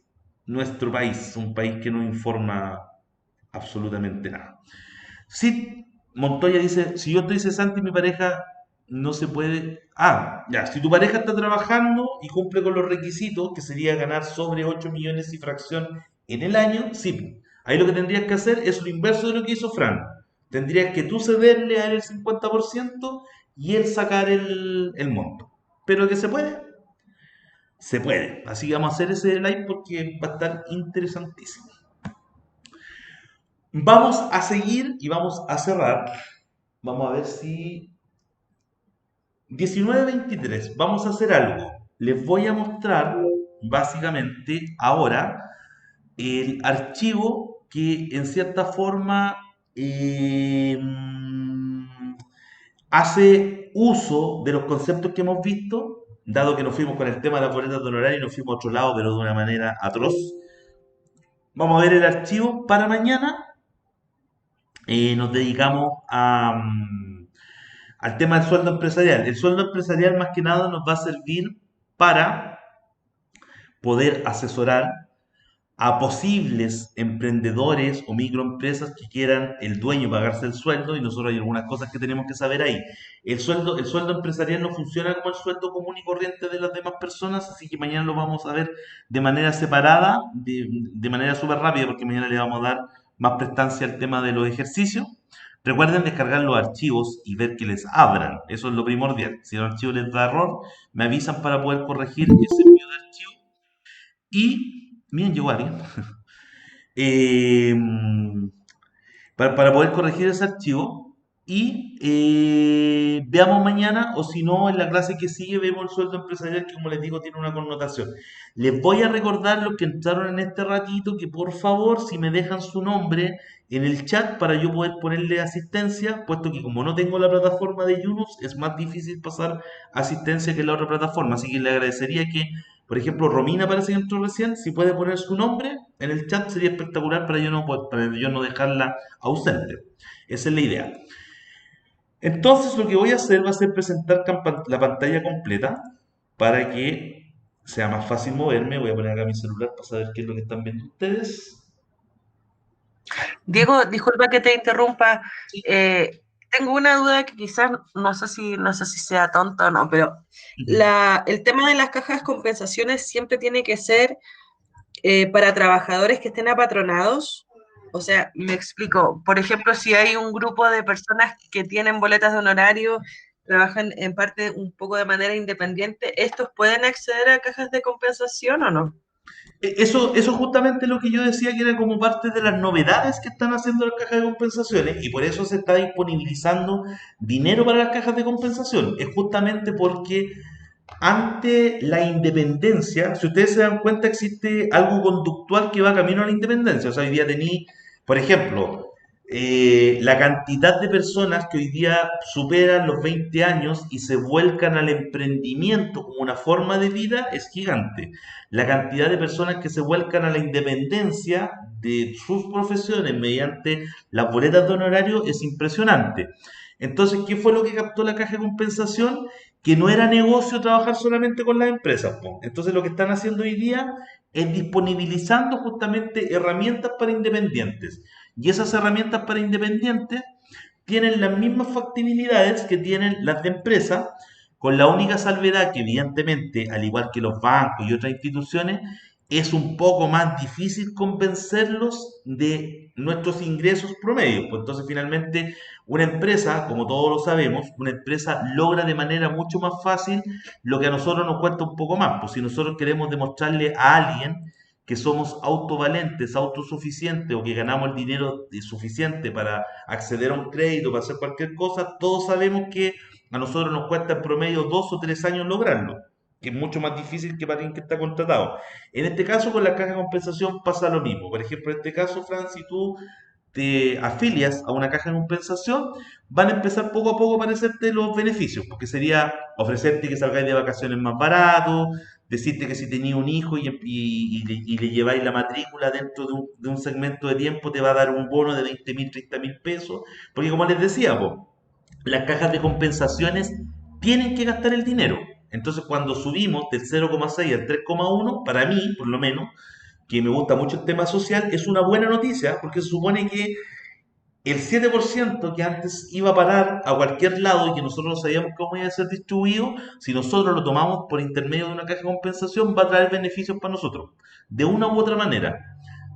nuestro país, un país que no informa absolutamente nada. Sí, Montoya dice, si yo estoy cesante y mi pareja no se puede... Ah, ya, si tu pareja está trabajando y cumple con los requisitos, que sería ganar sobre 8 millones y fracción en el año, sí. Ahí lo que tendrías que hacer es lo inverso de lo que hizo Fran. Tendrías que tú cederle a él el 50% y él sacar el monto. Pero que se puede. Así que vamos a hacer ese live porque va a estar interesantísimo. Vamos a seguir y vamos a cerrar. Vamos a ver si 19:23. Vamos a hacer algo. Les voy a mostrar básicamente ahora el archivo que en cierta forma hace uso de los conceptos que hemos visto, dado que nos fuimos con el tema de las boletas de honorario y nos fuimos a otro lado, pero de una manera atroz. Vamos a ver el archivo para mañana. Nos dedicamos al tema del sueldo empresarial. El sueldo empresarial más que nada nos va a servir para poder asesorar a posibles emprendedores o microempresas que quieran el dueño pagarse el sueldo y nosotros hay algunas cosas que tenemos que saber ahí. El sueldo empresarial no funciona como el sueldo común y corriente de las demás personas, así que mañana lo vamos a ver de manera separada, de manera súper rápida, porque mañana le vamos a dar más prestancia al tema de los ejercicios. Recuerden descargar los archivos y ver que les abran, eso es lo primordial. Si el archivo les da error, me avisan para poder corregir ese envío de archivo. Y, miren, llegó alguien. Eh, para poder corregir ese archivo y veamos mañana o si no en la clase que sigue vemos el sueldo empresarial que como les digo tiene una connotación. Les voy a recordar los que entraron en este ratito que por favor si me dejan su nombre en el chat para yo poder ponerle asistencia, puesto que como no tengo la plataforma de Yunus es más difícil pasar asistencia que en la otra plataforma, así que le agradecería que por ejemplo, Romina parece que entró recién. Si puede poner su nombre en el chat sería espectacular para yo no dejarla ausente. Esa es la idea. Entonces lo que voy a hacer va a ser presentar la pantalla completa para que sea más fácil moverme. Voy a poner acá mi celular para saber qué es lo que están viendo ustedes. Diego, disculpa que te interrumpa. Tengo una duda que quizás no sé si sea tonta o no, pero el tema de las cajas de compensaciones siempre tiene que ser para trabajadores que estén apatronados. O sea, me explico. Por ejemplo, si hay un grupo de personas que tienen boletas de honorario, trabajan en parte un poco de manera independiente, ¿estos pueden acceder a cajas de compensación o no? Eso es justamente lo que yo decía que era como parte de las novedades que están haciendo las cajas de compensaciones y por eso se está disponibilizando dinero para las cajas de compensación. Es justamente porque ante la independencia, si ustedes se dan cuenta, existe algo conductual que va camino a la independencia. O sea, hoy día tení, por ejemplo, la cantidad de personas que hoy día superan los 20 años y se vuelcan al emprendimiento como una forma de vida es gigante. La cantidad de personas que se vuelcan a la independencia de sus profesiones mediante las boletas de honorario es impresionante. Entonces, ¿qué fue lo que captó la caja de compensación? Que no era negocio trabajar solamente con las empresas, po. Entonces lo que están haciendo hoy día es disponibilizando justamente herramientas para independientes. Y esas herramientas para independientes tienen las mismas factibilidades que tienen las de empresa, con la única salvedad que evidentemente, al igual que los bancos y otras instituciones, es un poco más difícil convencerlos de nuestros ingresos promedios. Pues entonces finalmente una empresa, como todos lo sabemos, una empresa logra de manera mucho más fácil lo que a nosotros nos cuesta un poco más. Pues si nosotros queremos demostrarle a alguien que somos autovalentes, autosuficientes o que ganamos el dinero suficiente para acceder a un crédito, para hacer cualquier cosa, todos sabemos que a nosotros nos cuesta en promedio 2 o 3 años lograrlo, que es mucho más difícil que para alguien que está contratado. En este caso, con la caja de compensación pasa lo mismo. Por ejemplo, en este caso, Fran, si tú te afilias a una caja de compensación, van a empezar poco a poco a aparecerte los beneficios, porque sería ofrecerte que salgáis de vacaciones más barato, decirte que si tenéis un hijo y le lleváis la matrícula dentro de un segmento de tiempo, te va a dar un bono de 20.000, 30.000 pesos, porque como les decía, po, las cajas de compensaciones tienen que gastar el dinero. Entonces, cuando subimos del 0,6 al 3,1, para mí, por lo menos, que me gusta mucho el tema social, es una buena noticia porque se supone que el 7% que antes iba a parar a cualquier lado y que nosotros no sabíamos cómo iba a ser distribuido, si nosotros lo tomamos por intermedio de una caja de compensación, va a traer beneficios para nosotros, de una u otra manera.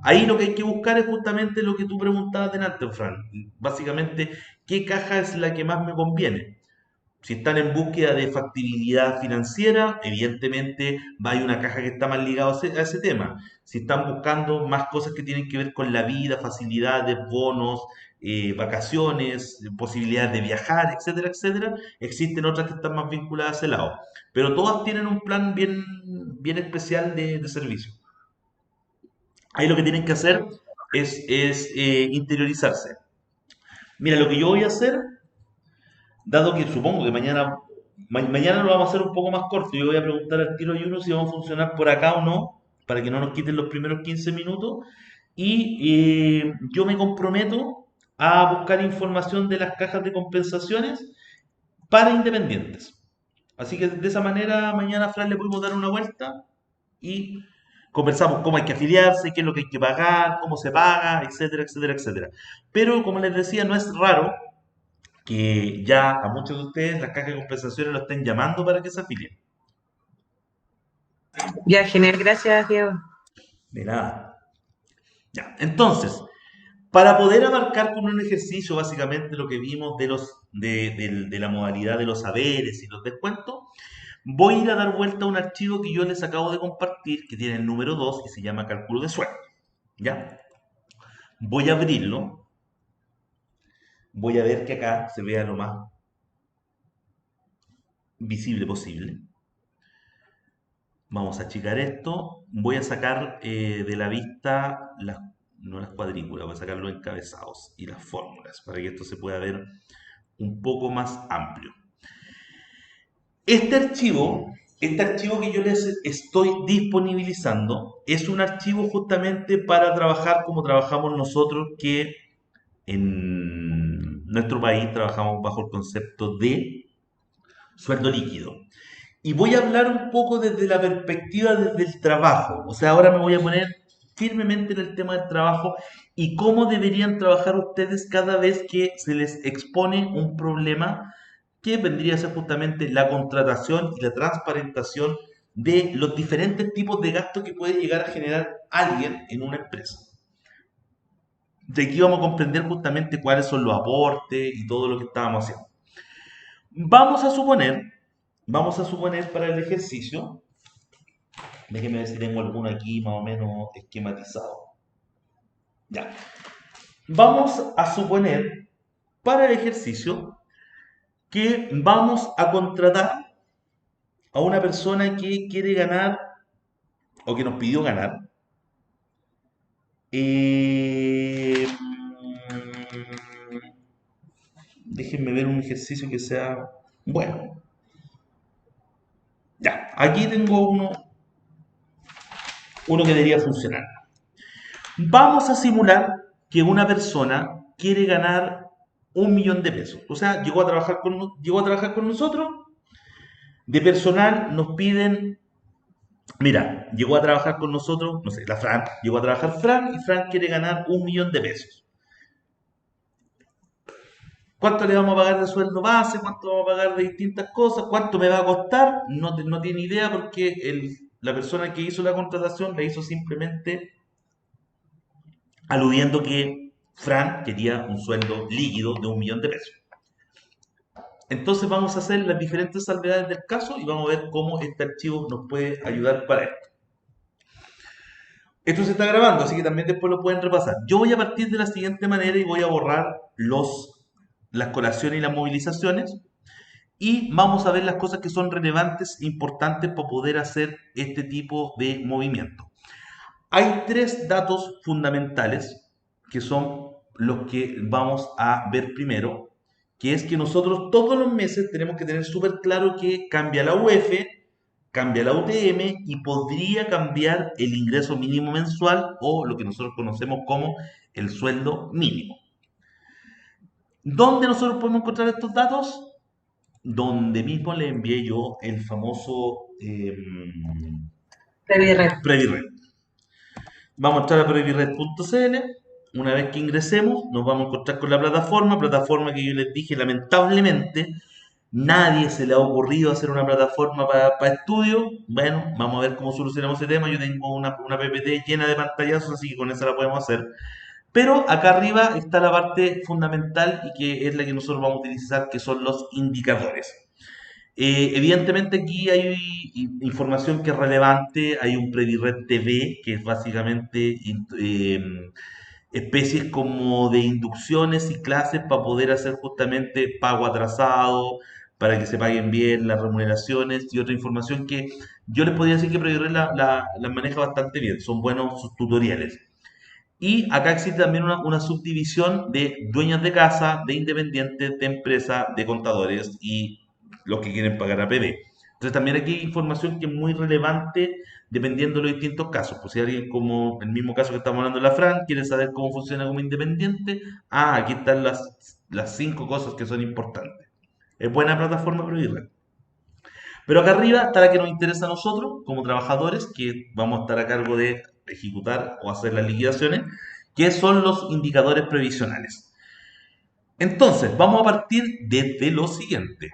Ahí lo que hay que buscar es justamente lo que tú preguntabas delante, Fran. Básicamente, ¿qué caja es la que más me conviene? Si están en búsqueda de factibilidad financiera, evidentemente va a ir una caja que está más ligada a ese tema. Si están buscando más cosas que tienen que ver con la vida, facilidades, bonos, vacaciones, posibilidades de viajar, etcétera, etcétera, existen otras que están más vinculadas a ese lado. Pero todas tienen un plan bien, bien especial de servicio. Ahí lo que tienen que hacer es interiorizarse. Mira, lo que yo voy a hacer, dado que supongo que mañana lo vamos a hacer un poco más corto, yo voy a preguntar al tiro y uno si vamos a funcionar por acá o no, para que no nos quiten los primeros 15 minutos. Y yo me comprometo a buscar información de las cajas de compensaciones para independientes. Así que de esa manera mañana a Fran le podemos dar una vuelta y conversamos cómo hay que afiliarse, qué es lo que hay que pagar, cómo se paga, etcétera, etcétera, etcétera. Pero como les decía, no es raro que ya a muchos de ustedes las cajas de compensaciones lo estén llamando para que se afilien. Ya, genial, gracias, Diego. De nada. Ya. Entonces, para poder abarcar con un ejercicio básicamente lo que vimos de la modalidad de los saberes y los descuentos, voy a ir a dar vuelta a un archivo que yo les acabo de compartir, que tiene el número 2 y se llama cálculo de sueldo. ¿Ya? Voy a abrirlo. Voy a ver que acá se vea lo más visible posible. Vamos a achicar esto. Voy a sacar de la vista no las cuadrículas, voy a sacar los encabezados y las fórmulas para que esto se pueda ver un poco más amplio. Este archivo, este archivo que yo les estoy disponibilizando es un archivo justamente para trabajar como trabajamos nosotros, que en nuestro país trabajamos bajo el concepto de sueldo líquido. Y voy a hablar un poco desde la perspectiva desde el trabajo. O sea, ahora me voy a poner firmemente en el tema del trabajo y cómo deberían trabajar ustedes cada vez que se les expone un problema que vendría a ser justamente la contratación y la transparentación de los diferentes tipos de gastos que puede llegar a generar alguien en una empresa. De aquí vamos a comprender justamente cuáles son los aportes y todo lo que estábamos haciendo. Vamos a suponer, vamos a suponer para el ejercicio, déjenme ver si tengo alguno aquí más o menos esquematizado. Ya. Vamos a suponer para el ejercicio que vamos a contratar a una persona que quiere ganar o que nos pidió ganar. Eh, Déjenme ver un ejercicio que sea bueno. Ya, aquí tengo uno que debería funcionar. Vamos a simular que una persona quiere ganar 1 millón de pesos. O sea, llegó a trabajar con nosotros. De personal nos piden, mira, llegó a trabajar con nosotros, no sé, la Fran, llegó a trabajar Fran y Fran quiere ganar 1 millón de pesos. ¿Cuánto le vamos a pagar de sueldo base? ¿Cuánto vamos a pagar de distintas cosas? ¿Cuánto me va a costar? No tiene idea porque la persona que hizo la contratación la hizo simplemente aludiendo que Fran quería un sueldo líquido de 1 millón de pesos. Entonces vamos a hacer las diferentes salvedades del caso y vamos a ver cómo este archivo nos puede ayudar para esto. Esto se está grabando, así que también después lo pueden repasar. Yo voy a partir de la siguiente manera y voy a borrar las colaciones y las movilizaciones y vamos a ver las cosas que son relevantes e importantes para poder hacer este tipo de movimiento. Hay 3 datos fundamentales que son los que vamos a ver primero, que es que nosotros todos los meses tenemos que tener súper claro que cambia la UF, cambia la UTM y podría cambiar el ingreso mínimo mensual o lo que nosotros conocemos como el sueldo mínimo. ¿Dónde nosotros podemos encontrar estos datos? Donde mismo le envié yo el famoso Previrred. Previred. Vamos a entrar a previred.cl. Una vez que ingresemos, nos vamos a encontrar con la plataforma que yo les dije, lamentablemente, Nadie se le ha ocurrido hacer una plataforma para estudio. Bueno, vamos a ver cómo solucionamos ese tema. Yo tengo una PPT llena de pantallazos, así que con esa la podemos hacer. Pero acá arriba está la parte fundamental y que es la que nosotros vamos a utilizar, que son los indicadores. Evidentemente aquí hay información que es relevante, hay un Predired TV, que es básicamente especies como de inducciones y clases para poder hacer justamente pago atrasado, para que se paguen bien las remuneraciones y otra información que yo les podría decir que Predired la maneja bastante bien, son buenos sus tutoriales. Y acá existe también una subdivisión de dueños de casa, de independientes, de empresas, de contadores y los que quieren pagar a APB. Entonces también aquí hay información que es muy relevante dependiendo de los distintos casos. Pues si alguien como el mismo caso que estamos hablando de la Fran quiere saber cómo funciona como independiente, aquí están las cinco cosas que son importantes. Es buena plataforma para irla. Pero acá arriba está la que nos interesa a nosotros como trabajadores, que vamos a estar a cargo de ejecutar o hacer las liquidaciones, que son los indicadores previsionales. Entonces, vamos a partir desde lo siguiente,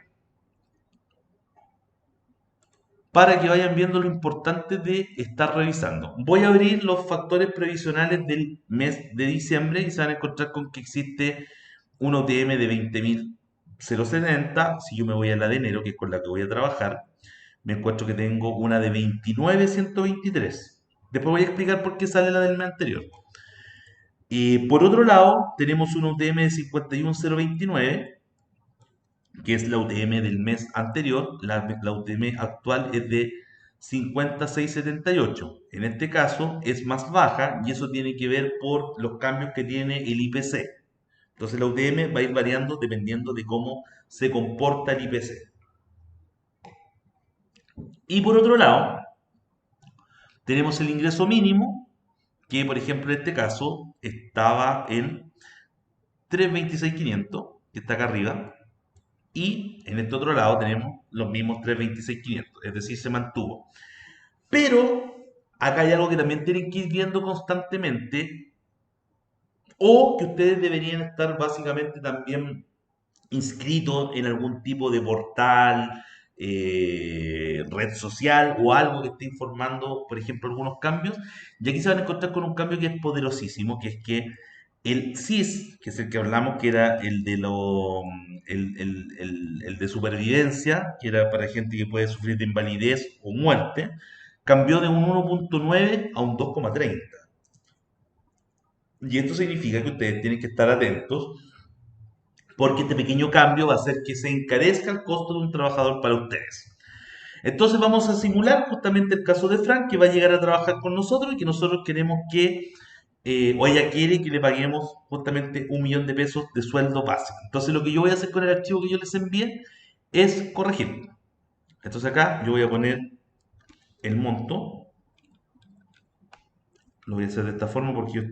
para que vayan viendo lo importante de estar revisando. Voy a abrir los factores previsionales del mes de diciembre y se van a encontrar con que existe un OTM de 20.070. Si yo me voy a la de enero, que es con la que voy a trabajar, me encuentro que tengo una de 29.123. Después voy a explicar por qué sale la del mes anterior. Y por otro lado, tenemos un UTM de 51.029, que es la UTM del mes anterior. La UTM actual es de 56.78. En este caso es más baja y eso tiene que ver por los cambios que tiene el IPC. Entonces la UTM va a ir variando dependiendo de cómo se comporta el IPC. Y por otro lado, tenemos el ingreso mínimo, que por ejemplo en este caso estaba en 326.500, que está acá arriba, y en este otro lado tenemos los mismos 326.500, es decir, se mantuvo. Pero acá hay algo que también tienen que ir viendo constantemente, o que ustedes deberían estar básicamente también inscritos en algún tipo de portal, red social o algo que esté informando, por ejemplo, algunos cambios. Y aquí se van a encontrar con un cambio que es poderosísimo, que es que el CIS, que es el que hablamos, que era el de supervivencia, que era para gente que puede sufrir de invalidez o muerte, cambió de un 1.9 a un 2.30. Y esto significa que ustedes tienen que estar atentos porque este pequeño cambio va a hacer que se encarezca el costo de un trabajador para ustedes. Entonces vamos a simular justamente el caso de Frank, que va a llegar a trabajar con nosotros y que nosotros queremos que, o ella quiere que le paguemos justamente 1.000.000 de pesos de sueldo básico. Entonces lo que yo voy a hacer con el archivo que yo les envié es corregirlo. Entonces acá yo voy a poner el monto, lo voy a hacer de esta forma porque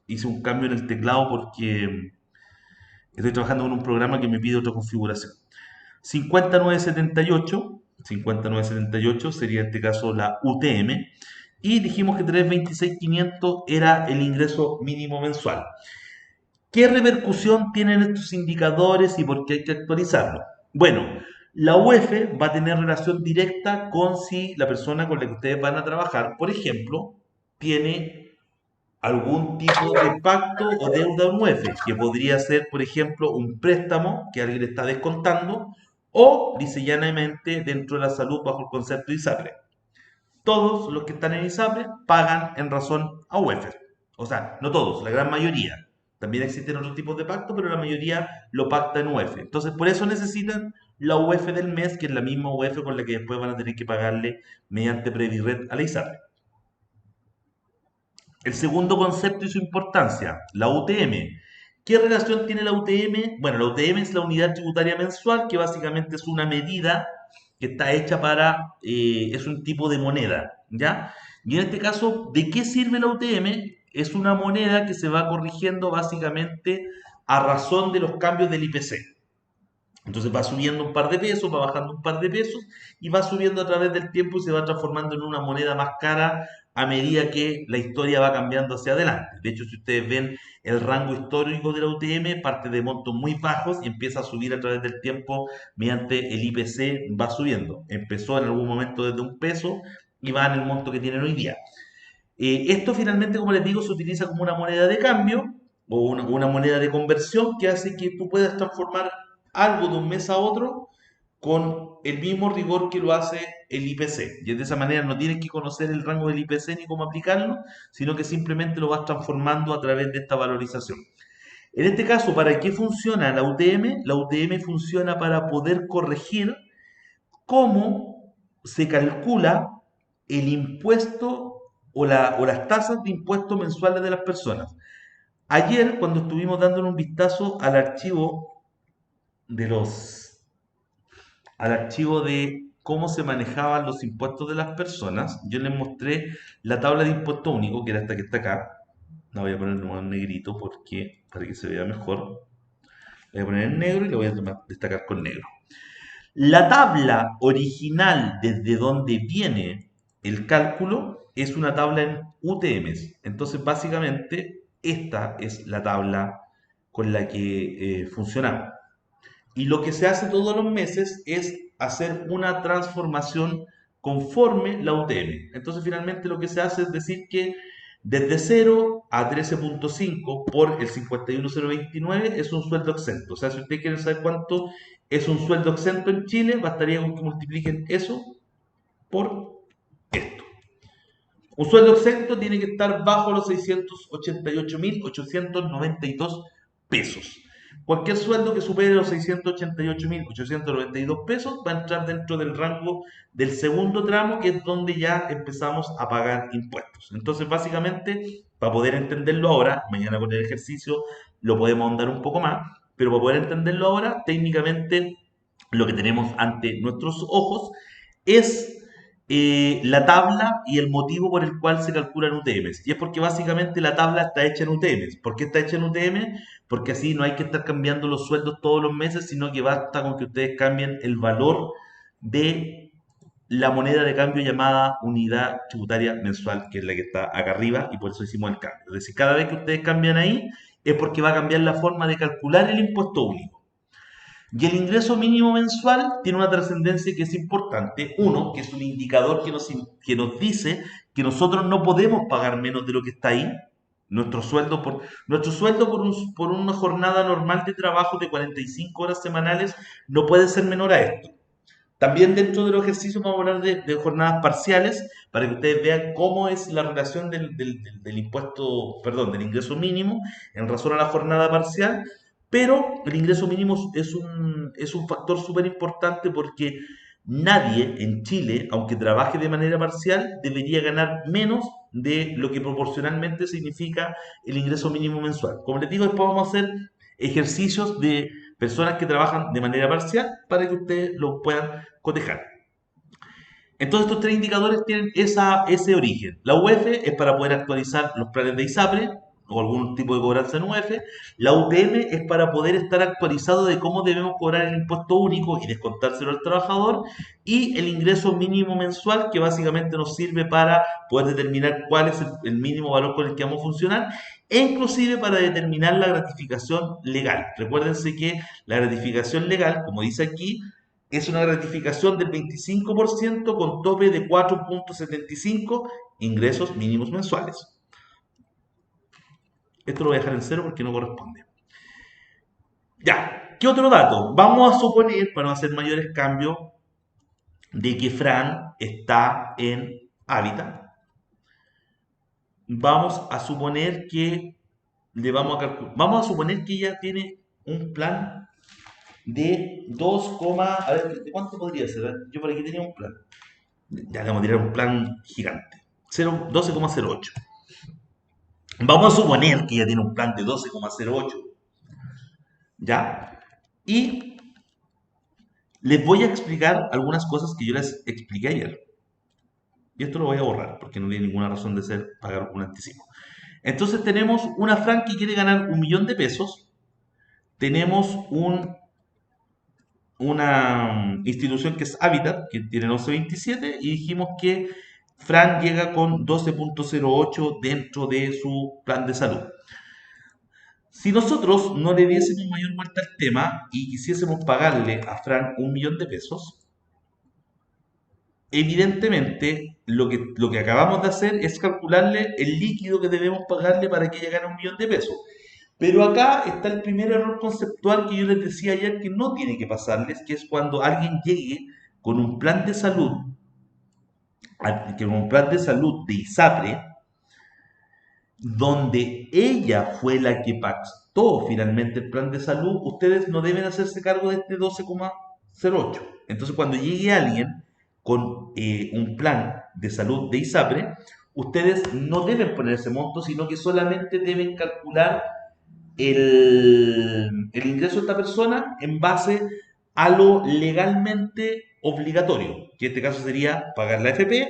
hice un cambio en el teclado porque estoy trabajando con un programa que me pide otra configuración. 59.78, 59.78 sería en este caso la UTM, y dijimos que 326.500 era el ingreso mínimo mensual. ¿Qué repercusión tienen estos indicadores y por qué hay que actualizarlos? Bueno, la UEF va a tener relación directa con si la persona con la que ustedes van a trabajar, por ejemplo, tiene algún tipo de pacto o deuda en UEF, que podría ser, por ejemplo, un préstamo que alguien está descontando, o dice llanamente dentro de la salud bajo el concepto de ISAPRE. Todos los que están en ISAPRE pagan en razón a UEF. O sea, no todos, la gran mayoría. También existen otros tipos de pacto, pero la mayoría lo pacta en UEF. Entonces, por eso necesitan la UEF del mes, que es la misma UEF con la que después van a tener que pagarle mediante Previred a la ISAPRE. El segundo concepto y su importancia, la UTM. ¿Qué relación tiene la UTM? Bueno, la UTM es la unidad tributaria mensual, que básicamente es una medida que está hecha es un tipo de moneda, ¿ya? Y en este caso, ¿de qué sirve la UTM? Es una moneda que se va corrigiendo básicamente a razón de los cambios del IPC. Entonces va subiendo un par de pesos, va bajando un par de pesos y va subiendo a través del tiempo y se va transformando en una moneda más cara a medida que la historia va cambiando hacia adelante. De hecho, si ustedes ven el rango histórico de la UTM, parte de montos muy bajos y empieza a subir a través del tiempo mediante el IPC va subiendo. Empezó en algún momento desde un peso y va en el monto que tienen hoy día. Esto finalmente, como les digo, se utiliza como una moneda de cambio o una moneda de conversión que hace que tú puedas transformar algo de un mes a otro con el mismo rigor que lo hace el IPC. Y de esa manera no tienes que conocer el rango del IPC ni cómo aplicarlo, sino que simplemente lo vas transformando a través de esta valorización. En este caso, ¿para qué funciona la UTM? La UTM funciona para poder corregir cómo se calcula el impuesto o las tasas de impuestos mensuales de las personas. Ayer, cuando estuvimos dándole un vistazo de los, al archivo de cómo se manejaban los impuestos de las personas, yo les mostré la tabla de impuesto único, que era esta que está acá. La voy a poner en negrito para que se vea mejor. La voy a poner en negro y la voy a destacar con negro. La tabla original desde donde viene el cálculo es una tabla en UTMs. Entonces, básicamente, esta es la tabla con la que funcionamos. Y lo que se hace todos los meses es hacer una transformación conforme la UTM. Entonces, finalmente, lo que se hace es decir que desde 0 a 13.5 por el 51.029 es un sueldo exento. O sea, si ustedes quieren saber cuánto es un sueldo exento en Chile, bastaría con que multipliquen eso por esto. Un sueldo exento tiene que estar bajo los 688.892 pesos. Cualquier sueldo que supere los 688.892 pesos va a entrar dentro del rango del segundo tramo, que es donde ya empezamos a pagar impuestos. Entonces, básicamente, para poder entenderlo ahora, mañana con el ejercicio lo podemos ahondar un poco más, pero para poder entenderlo ahora, técnicamente lo que tenemos ante nuestros ojos es la tabla y el motivo por el cual se calculan UTMs. Y es porque básicamente la tabla está hecha en UTMs. ¿Por qué está hecha en UTM? Porque así no hay que estar cambiando los sueldos todos los meses, sino que basta con que ustedes cambien el valor de la moneda de cambio llamada unidad tributaria mensual, que es la que está acá arriba, y por eso hicimos el cambio. Es decir, cada vez que ustedes cambian ahí, es porque va a cambiar la forma de calcular el impuesto único. Y el ingreso mínimo mensual tiene una trascendencia que es importante. Uno, que es un indicador que nos dice que nosotros no podemos pagar menos de lo que está ahí. Nuestro sueldo por una jornada normal de trabajo de 45 horas semanales no puede ser menor a esto. También dentro de los ejercicios vamos a hablar de jornadas parciales para que ustedes vean cómo es la relación del impuesto, perdón, del ingreso mínimo en razón a la jornada parcial. Pero el ingreso mínimo es un factor súper importante porque nadie en Chile, aunque trabaje de manera parcial, debería ganar menos de lo que proporcionalmente significa el ingreso mínimo mensual. Como les digo, después vamos a hacer ejercicios de personas que trabajan de manera parcial para que ustedes lo puedan cotejar. Entonces estos tres indicadores tienen ese origen. La UEF es para poder actualizar los planes de ISAPRE o algún tipo de cobranza en UEF. La UTM es para poder estar actualizado de cómo debemos cobrar el impuesto único y descontárselo al trabajador. Y el ingreso mínimo mensual, que básicamente nos sirve para poder determinar cuál es el mínimo valor con el que vamos a funcionar e inclusive para determinar la gratificación legal. Recuérdense que la gratificación legal, como dice aquí, es una gratificación del 25% con tope de 4.75 ingresos mínimos mensuales. Esto lo voy a dejar en cero porque no corresponde. Ya, ¿qué otro dato? Vamos a suponer, para no hacer mayores cambios, de que Fran está en hábitat. Vamos a suponer que le vamos a calcular. Vamos a suponer que ella tiene un plan de 2, a ver, ¿de cuánto podría ser? Yo por aquí tenía un plan. Ya le vamos a tirar un plan gigante. 12,08. Vamos a suponer que ella tiene un plan de 12,08. ¿Ya? Y les voy a explicar algunas cosas que yo les expliqué ayer. Y esto lo voy a borrar porque no tiene ninguna razón de ser pagar un anticipo. Entonces tenemos una Fran que quiere ganar 1 millón de pesos. Tenemos un institución que es Habitat, que tiene 11.27, y dijimos que Fran llega con 12.08 dentro de su plan de salud. Si nosotros no le diésemos mayor vuelta al tema y quisiésemos pagarle a Fran 1 millón de pesos, evidentemente lo que acabamos de hacer es calcularle el líquido que debemos pagarle para que llegue a 1 millón de pesos. Pero acá está el primer error conceptual que yo les decía ayer que no tiene que pasarles, que es cuando alguien llegue con un plan de salud, con un plan de salud de ISAPRE, donde ella fue la que pactó finalmente el plan de salud, ustedes no deben hacerse cargo de este 12,08. Entonces, cuando llegue alguien con un plan de salud de ISAPRE, ustedes no deben poner ese monto, sino que solamente deben calcular el ingreso de esta persona en base a lo legalmente obligatorio, que en este caso sería pagar la FP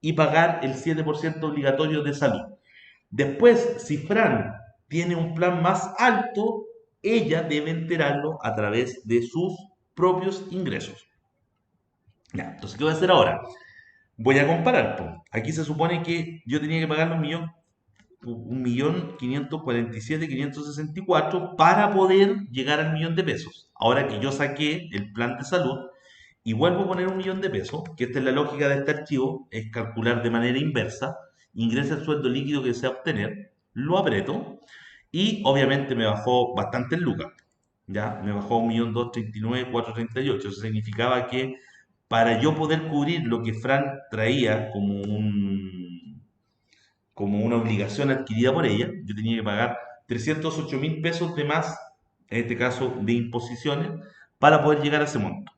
y pagar el 7% obligatorio de salud. Después, si Fran tiene un plan más alto, ella debe enterarlo a través de sus propios ingresos. Ya, entonces, ¿qué voy a hacer ahora? Voy a comparar. Po. Aquí se supone que yo tenía que pagarle 1.547.564 para poder llegar al millón de pesos. Ahora que yo saqué el plan de salud y vuelvo a poner 1 millón de pesos, que esta es la lógica de este archivo, es calcular de manera inversa, ingresa el sueldo líquido que desea obtener, lo aprieto y obviamente me bajó bastante el lucas. Ya, me bajó 1.239.438. Eso significaba que para yo poder cubrir lo que Fran traía como una obligación adquirida por ella, yo tenía que pagar 308.000 pesos de más, en este caso de imposiciones, para poder llegar a ese monto.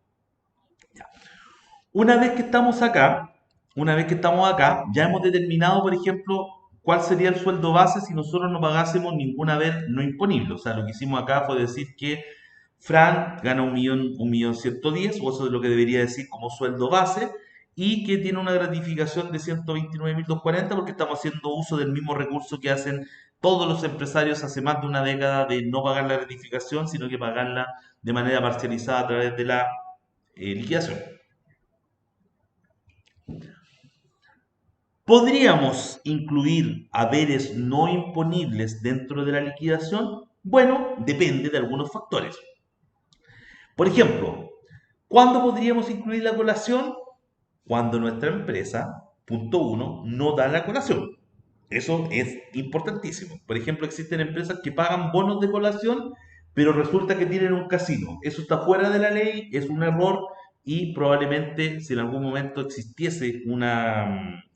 Una vez que estamos acá, una vez que estamos acá, ya hemos determinado, por ejemplo, cuál sería el sueldo base si nosotros no pagásemos ninguna vez no imponible. O sea, lo que hicimos acá fue decir que Fran gana 1.110.000, o eso es lo que debería decir como sueldo base, y que tiene una gratificación de 129.240 porque estamos haciendo uso del mismo recurso que hacen todos los empresarios hace más de una década de no pagar la gratificación, sino que pagarla de manera parcializada a través de la liquidación. ¿Podríamos incluir haberes no imponibles dentro de la liquidación? Bueno, depende de algunos factores. Por ejemplo, ¿cuándo podríamos incluir la colación? Cuando nuestra empresa, punto uno, no da la colación. Eso es importantísimo. Por ejemplo, existen empresas que pagan bonos de colación, pero resulta que tienen un casino. Eso está fuera de la ley, es un error y probablemente si en algún momento existiese un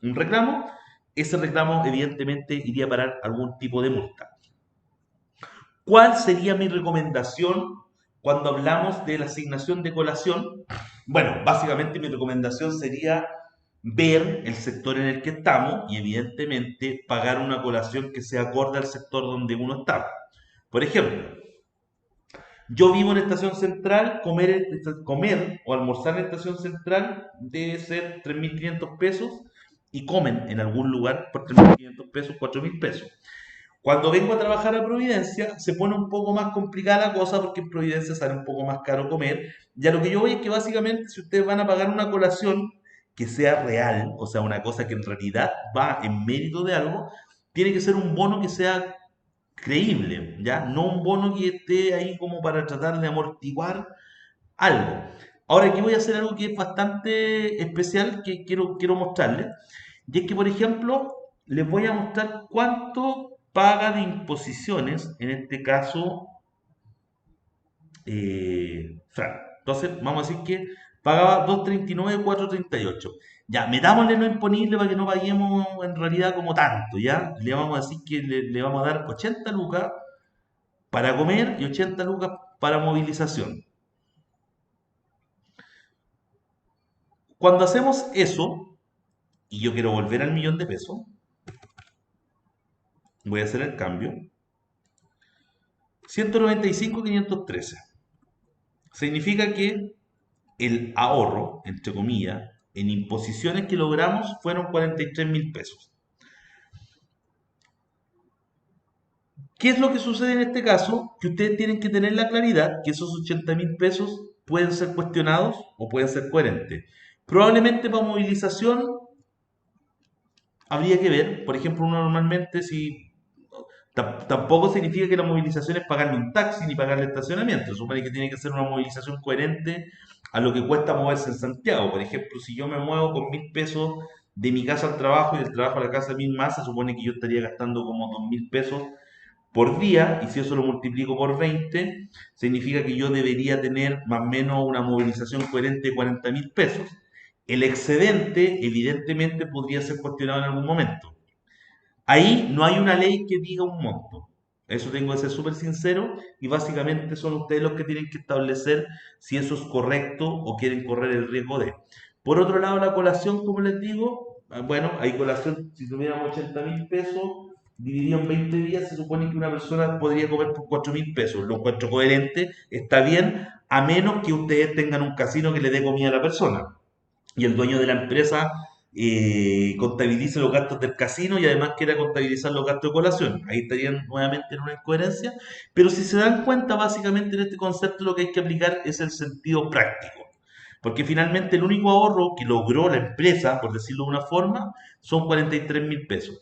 reclamo, ese reclamo evidentemente iría a parar algún tipo de multa. ¿Cuál sería mi recomendación cuando hablamos de la asignación de colación? Bueno, básicamente mi recomendación sería ver el sector en el que estamos y evidentemente pagar una colación que sea acorde al sector donde uno está. Por ejemplo, yo vivo en Estación Central, comer o almorzar en Estación Central debe ser 3.500 pesos y comen en algún lugar por 3.500 pesos, 4.000 pesos. Cuando vengo a trabajar a Providencia, se pone un poco más complicada la cosa porque en Providencia sale un poco más caro comer. Ya lo que yo voy es que básicamente si ustedes van a pagar una colación que sea real, o sea, una cosa que en realidad va en mérito de algo, tiene que ser un bono que sea creíble, ¿ya? No un bono que esté ahí como para tratar de amortiguar algo. Ahora aquí voy a hacer algo que es bastante especial que quiero mostrarles. Y es que, por ejemplo, les voy a mostrar cuánto paga de imposiciones, en este caso, Fran. Entonces, vamos a decir que pagaba 239.438. Ya, metámosle no imponible para que no paguemos en realidad como tanto, ¿ya? Le vamos a decir que le vamos a dar 80 lucas para comer y 80 lucas para movilización. Cuando hacemos eso, y yo quiero volver al millón de pesos, voy a hacer el cambio. 195.513. Significa que el ahorro, entre comillas, en imposiciones que logramos fueron 43.000 pesos. ¿Qué es lo que sucede en este caso? Que ustedes tienen que tener la claridad que esos 80.000 pesos pueden ser cuestionados o pueden ser coherentes. Probablemente para movilización habría que ver, por ejemplo, uno normalmente si tampoco significa que la movilización es pagarle un taxi ni pagarle estacionamiento. Se supone que tiene que ser una movilización coherente a lo que cuesta moverse en Santiago. Por ejemplo, si yo me muevo con 1.000 pesos de mi casa al trabajo y del trabajo a la casa 1.000 más, se supone que yo estaría gastando como 2.000 pesos por día, y si eso lo multiplico por 20, significa que yo debería tener más o menos una movilización coherente de 40.000 pesos. El excedente, evidentemente, podría ser cuestionado en algún momento. Ahí no hay una ley que diga un monto. Eso tengo que ser súper sincero y básicamente son ustedes los que tienen que establecer si eso es correcto o quieren correr el riesgo de. Por otro lado, la colación, como les digo, bueno, hay colación, si tuviéramos 80.000 pesos, dividido en 20 días, se supone que una persona podría comer por 4.000 pesos. Lo encuentro coherente, está bien, a menos que ustedes tengan un casino que le dé comida a la persona y el dueño de la empresa contabilice los gastos del casino y además quiera contabilizar los gastos de colación. Ahí estarían nuevamente en una incoherencia. Pero si se dan cuenta, básicamente en este concepto lo que hay que aplicar es el sentido práctico. Porque finalmente el único ahorro que logró la empresa, por decirlo de una forma, son 43.000 pesos.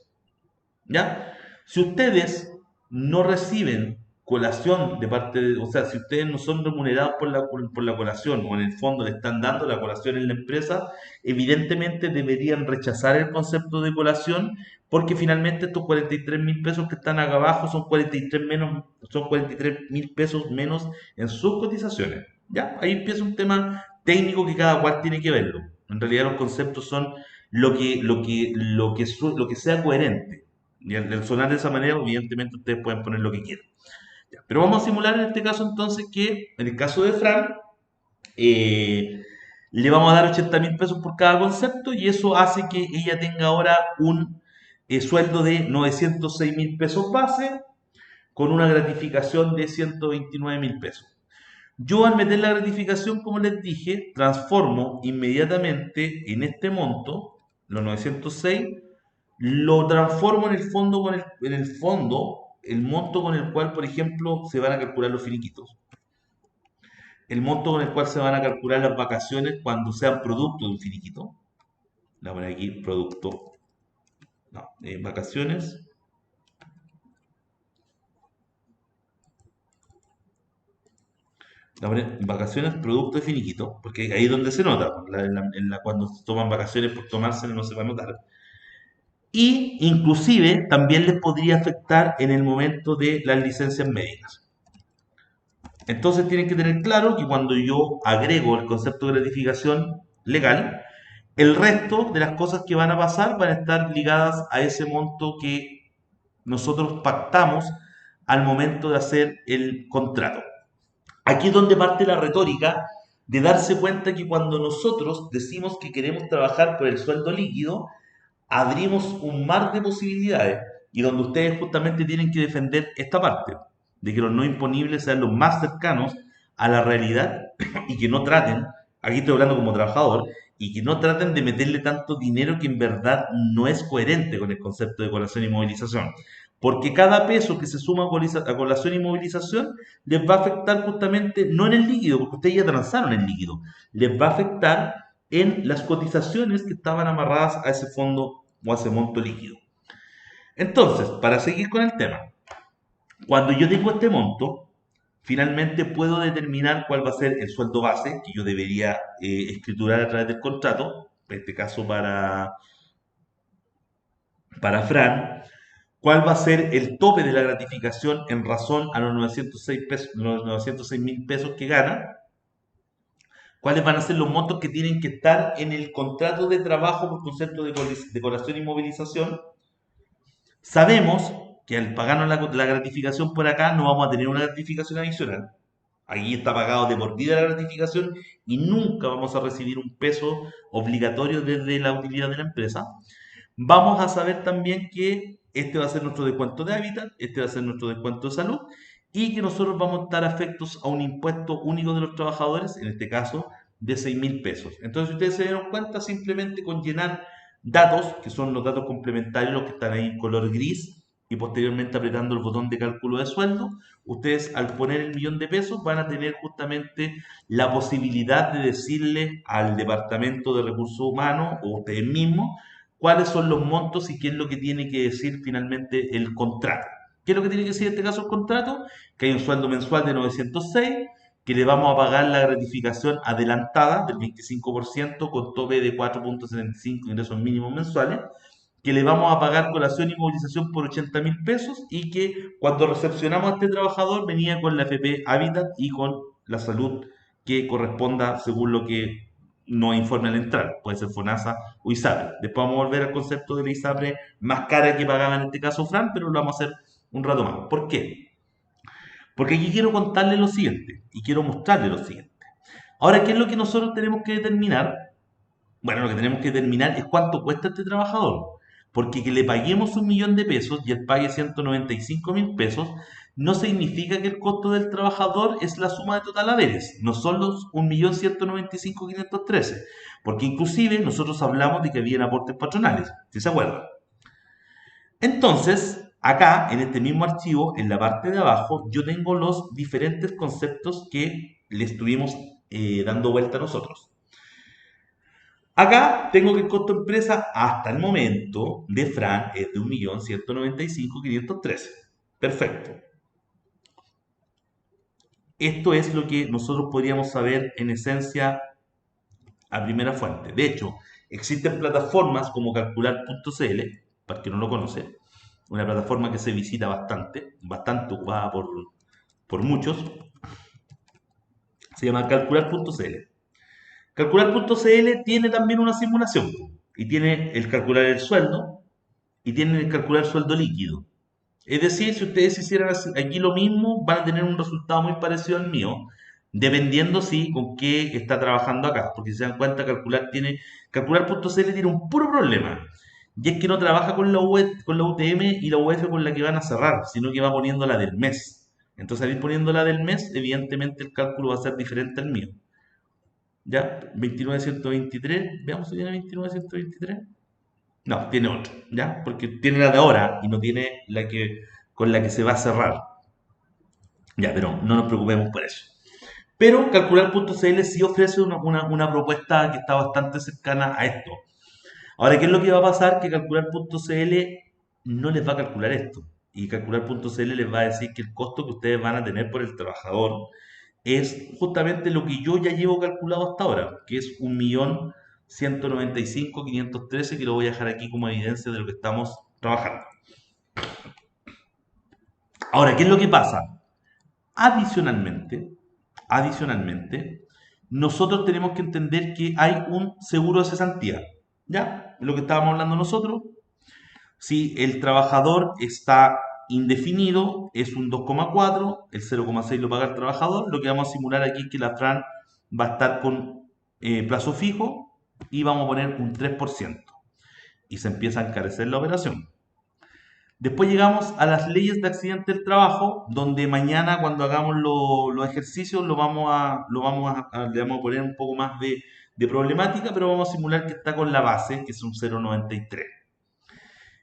¿Ya? Si ustedes no reciben colación de parte de, o sea, si ustedes no son remunerados por la colación o en el fondo le están dando la colación en la empresa, evidentemente deberían rechazar el concepto de colación porque finalmente estos 43.000 pesos que están acá abajo son 43.000 pesos menos en sus cotizaciones. ¿Ya? Ahí empieza un tema técnico que cada cual tiene que verlo. En realidad los conceptos son lo que sea coherente. Y al sonar de esa manera, evidentemente ustedes pueden poner lo que quieran. Ya, pero vamos a simular en este caso entonces que, en el caso de Fran, eh, le vamos a dar 80.000 pesos por cada concepto y eso hace que ella tenga ahora un sueldo de 906.000 pesos base con una gratificación de 129.000 pesos. Yo al meter la gratificación, como les dije, transformo inmediatamente en este monto, los 906, lo transformo en el fondo el monto con el cual, por ejemplo, se van a calcular los finiquitos. El monto con el cual se van a calcular las vacaciones cuando sean producto de un finiquito. La voy a poner aquí, producto, no, vacaciones. La voy a poner vacaciones, producto de finiquito, porque ahí es donde se nota. Cuando se toman vacaciones por tomárselo no se va a notar. Y inclusive también les podría afectar en el momento de las licencias médicas. Entonces tienen que tener claro que cuando yo agrego el concepto de gratificación legal, el resto de las cosas que van a pasar van a estar ligadas a ese monto que nosotros pactamos al momento de hacer el contrato. Aquí es donde parte la retórica de darse cuenta que cuando nosotros decimos que queremos trabajar por el sueldo líquido, abrimos un mar de posibilidades y donde ustedes justamente tienen que defender esta parte, de que los no imponibles sean los más cercanos a la realidad y que no traten, aquí estoy hablando como trabajador, y que no traten de meterle tanto dinero que en verdad no es coherente con el concepto de colación y movilización. Porque cada peso que se suma a colación y movilización les va a afectar justamente, no en el líquido, porque ustedes ya transaron el líquido, les va a afectar en las cotizaciones que estaban amarradas a ese fondo o a ese monto líquido. Entonces, para seguir con el tema, cuando yo tengo este monto, finalmente puedo determinar cuál va a ser el sueldo base que yo debería escriturar a través del contrato, en este caso para Fran, cuál va a ser el tope de la gratificación en razón a los 906.000 que gana, cuáles van a ser los montos que tienen que estar en el contrato de trabajo por concepto de colación y movilización. Sabemos que al pagarnos la gratificación por acá no vamos a tener una gratificación adicional. Ahí está pagado de por vida la gratificación y nunca vamos a recibir un peso obligatorio desde la utilidad de la empresa. Vamos a saber también que este va a ser nuestro descuento de hábitat, este va a ser nuestro descuento de salud y que nosotros vamos a estar afectos a un impuesto único de los trabajadores, en este caso de 6.000 pesos. Entonces, si ustedes se dieron cuenta, simplemente con llenar datos, que son los datos complementarios, los que están ahí en color gris, y posteriormente apretando el botón de cálculo de sueldo, ustedes al poner el millón de pesos van a tener justamente la posibilidad de decirle al Departamento de Recursos Humanos o ustedes mismos cuáles son los montos y qué es lo que tiene que decir finalmente el contrato. ¿Qué es lo que tiene que decir en este caso el contrato? Que hay un sueldo mensual de 906, que le vamos a pagar la gratificación adelantada del 25% con tope de 4,75 ingresos mínimos mensuales, que le vamos a pagar colación y movilización por 80.000 pesos y que cuando recepcionamos a este trabajador venía con la FP Habitat y con la salud que corresponda según lo que nos informe al entrar. Puede ser FONASA o ISAPRE. Después vamos a volver al concepto de la ISAPRE más cara que pagaba en este caso Fran, pero lo vamos a hacer un rato más. ¿Por qué? Porque aquí quiero contarle lo siguiente y quiero mostrarle lo siguiente. Ahora, ¿qué es lo que nosotros tenemos que determinar? Bueno, lo que tenemos que determinar es cuánto cuesta este trabajador. Porque que le paguemos 1.000.000 de pesos y él pague 195.000 pesos, no significa que el costo del trabajador es la suma de total haberes, no son los 1.195.513. Porque inclusive nosotros hablamos de que habían aportes patronales, ¿sí se acuerdan? Entonces, acá en este mismo archivo, en la parte de abajo, yo tengo los diferentes conceptos que le estuvimos dando vuelta a nosotros. Acá tengo que el costo de empresa hasta el momento de Fran es de 1.195.513. Perfecto. Esto es lo que nosotros podríamos saber en esencia a primera fuente. De hecho, existen plataformas como calcular.cl, para el que no lo conoce, una plataforma que se visita bastante, bastante ocupada por muchos, se llama calcular.cl. Calcular.cl tiene también una simulación y tiene el calcular el sueldo y tiene el calcular sueldo líquido. Es decir, si ustedes hicieran aquí lo mismo, van a tener un resultado muy parecido al mío, dependiendo si con qué está trabajando acá. Porque si se dan cuenta, calcular.cl tiene un puro problema. Y es que no trabaja con con la UTM y la UF con la que van a cerrar, sino que va poniendo la del mes. Entonces, al ir poniendo la del mes, evidentemente el cálculo va a ser diferente al mío. ¿Ya? 29.123. Veamos si tiene 29.123. No, tiene otro, ¿ya? Porque tiene la de ahora y no tiene la que con la que se va a cerrar. Ya, pero no nos preocupemos por eso. Pero calcular.cl sí ofrece una propuesta que está bastante cercana a esto. Ahora, ¿qué es lo que va a pasar? Que calcular.cl no les va a calcular esto. Y calcular.cl les va a decir que el costo que ustedes van a tener por el trabajador es justamente lo que yo ya llevo calculado hasta ahora, que es 1.195.513, que lo voy a dejar aquí como evidencia de lo que estamos trabajando. Ahora, ¿qué es lo que pasa? Adicionalmente, nosotros tenemos que entender que hay un seguro de cesantía. ¿Ya? Lo que estábamos hablando nosotros. Si el trabajador está indefinido, es un 2,4, el 0,6 lo paga el trabajador. Lo que vamos a simular aquí es que la Fran va a estar con plazo fijo y vamos a poner un 3%. Y se empieza a encarecer la operación. Después llegamos a las leyes de accidente del trabajo, donde mañana cuando hagamos los ejercicios le vamos a poner un poco más de problemática, pero vamos a simular que está con la base, que es un 0,93.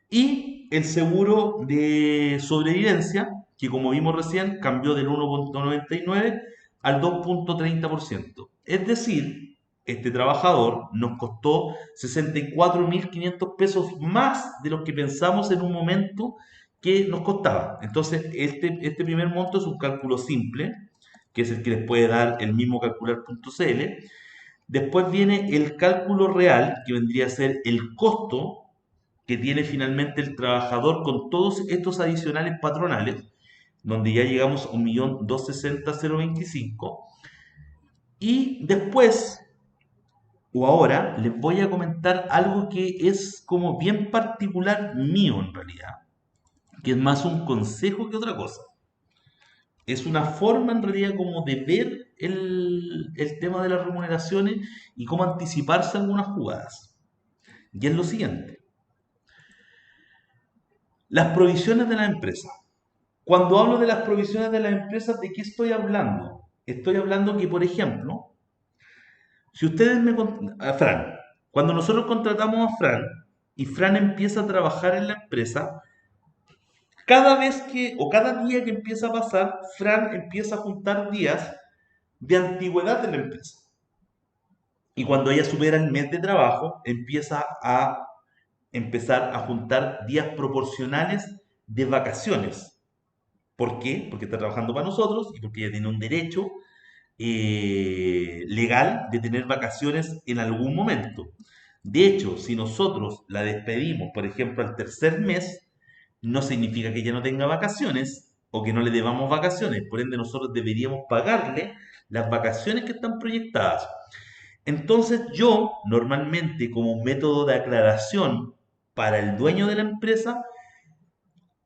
Y el seguro de sobrevivencia, que como vimos recién, cambió del 1,99 al 2,30%. Es decir, este trabajador nos costó 64.500 pesos más de lo que pensamos en un momento que nos costaba. Entonces, este primer monto es un cálculo simple, que es el que les puede dar el mismo calcular.cl. Después viene el cálculo real, que vendría a ser el costo que tiene finalmente el trabajador con todos estos adicionales patronales, donde ya llegamos a 1.260.025. Y después, o ahora, les voy a comentar algo que es como bien particular mío en realidad, que es más un consejo que otra cosa. Es una forma en realidad como de ver el tema de las remuneraciones y cómo anticiparse algunas jugadas. Y es lo siguiente. Las provisiones de la empresa. Cuando hablo de las provisiones de las empresas, ¿de qué estoy hablando? Estoy hablando que, por ejemplo, si ustedes a Fran, cuando nosotros contratamos a Fran y Fran empieza a trabajar en la empresa, Cada vez que, o cada día que empieza a pasar, Fran empieza a juntar días de antigüedad en la empresa. Y cuando ella supera el mes de trabajo, empieza a empezar a juntar días proporcionales de vacaciones. ¿Por qué? Porque está trabajando para nosotros y porque ella tiene un derecho legal de tener vacaciones en algún momento. De hecho, si nosotros la despedimos, por ejemplo, al tercer mes, no significa que ella no tenga vacaciones o que no le debamos vacaciones. Por ende, nosotros deberíamos pagarle las vacaciones que están proyectadas. Entonces yo, normalmente, como un método de aclaración para el dueño de la empresa,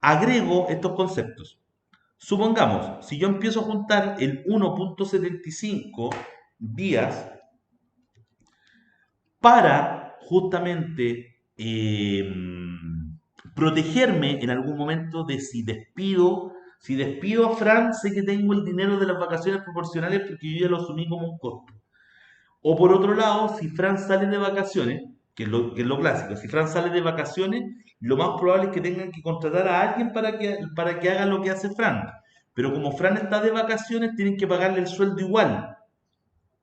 agrego estos conceptos. Supongamos, si yo empiezo a juntar el 1.75 días para justamente protegerme en algún momento de si despido a Fran, sé que tengo el dinero de las vacaciones proporcionales porque yo ya lo asumí como un costo. O por otro lado, si Fran sale de vacaciones, que es lo clásico, si Fran sale de vacaciones, lo más probable es que tengan que contratar a alguien para que haga lo que hace Fran. Pero como Fran está de vacaciones, tienen que pagarle el sueldo igual.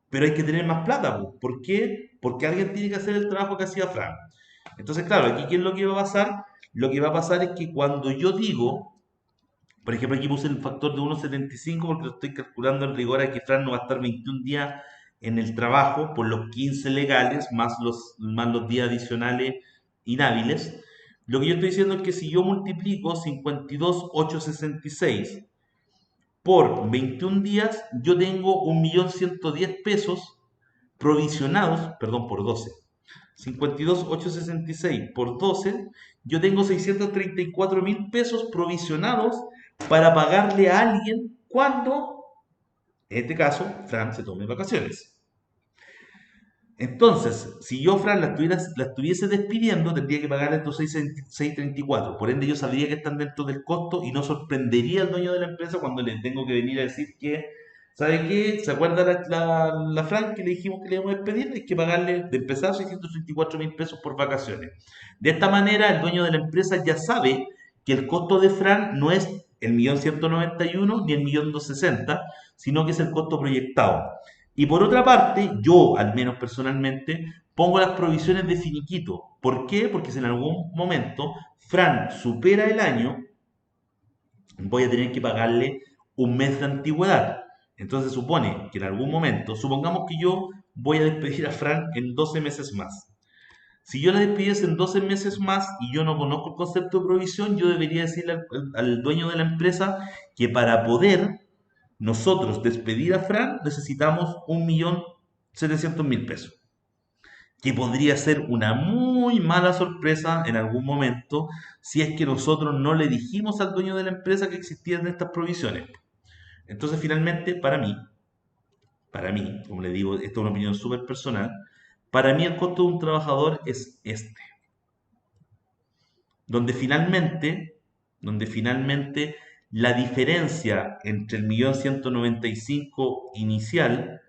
Pero hay que tener más plata, po. ¿Por qué? Porque alguien tiene que hacer el trabajo que hacía Fran. Entonces, claro, aquí ¿qué es lo que va a pasar? Lo que va a pasar es que cuando yo digo, por ejemplo, aquí puse el factor de 1,75 porque lo estoy calculando en rigor a que Fran no va a estar 21 días en el trabajo por los 15 legales más los días adicionales inhábiles. Lo que yo estoy diciendo es que si yo multiplico 52,866 por 21 días, yo tengo 1.110.000 pesos provisionados, perdón, por 12. 52,866 por 12, yo tengo 634.000 pesos provisionados para pagarle a alguien cuando, en este caso, Fran se tome vacaciones. Entonces, si yo, Fran, la estuviese despidiendo, tendría que pagarle estos 634. Por ende, yo sabría que están dentro del costo y no sorprendería al dueño de la empresa cuando le tengo que venir a decir que, ¿sabe qué? ¿Se acuerda la Fran que le dijimos que le íbamos a despedir? Hay que pagarle de empezar 634.000 pesos por vacaciones. De esta manera, el dueño de la empresa ya sabe que el costo de Fran no es el 1.191.000 ni el 1.260.000, sino que es el costo proyectado. Y por otra parte, yo, al menos personalmente, pongo las provisiones de finiquito. ¿Por qué? Porque si en algún momento Fran supera el año, voy a tener que pagarle un mes de antigüedad. Entonces supone que en algún momento, supongamos que yo voy a despedir a Fran en 12 meses más. Si yo la despidiese en 12 meses más y yo no conozco el concepto de provisión, yo debería decirle al dueño de la empresa que para poder nosotros despedir a Fran necesitamos 1.700.000 pesos, que podría ser una muy mala sorpresa en algún momento si es que nosotros no le dijimos al dueño de la empresa que existían estas provisiones. Entonces, finalmente, para mí, como le digo, esta es una opinión súper personal, para mí el costo de un trabajador es este, donde finalmente, donde finalmente la diferencia entre el 1.195.000 inicial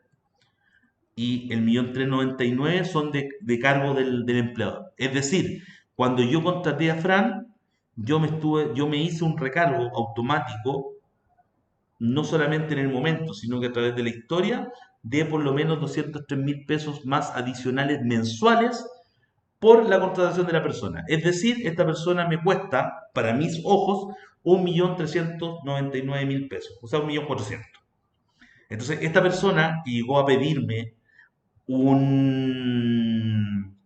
y el 1.399.000 son de cargo del empleador. Es decir, cuando yo contraté a Fran, yo me hice un recargo automático, no solamente en el momento, sino que a través de la historia, de por lo menos 203.000 pesos más adicionales mensuales por la contratación de la persona. Es decir, esta persona me cuesta, para mis ojos, 1.399.000 pesos, o sea, 1.400.000. Entonces, esta persona que llegó a pedirme un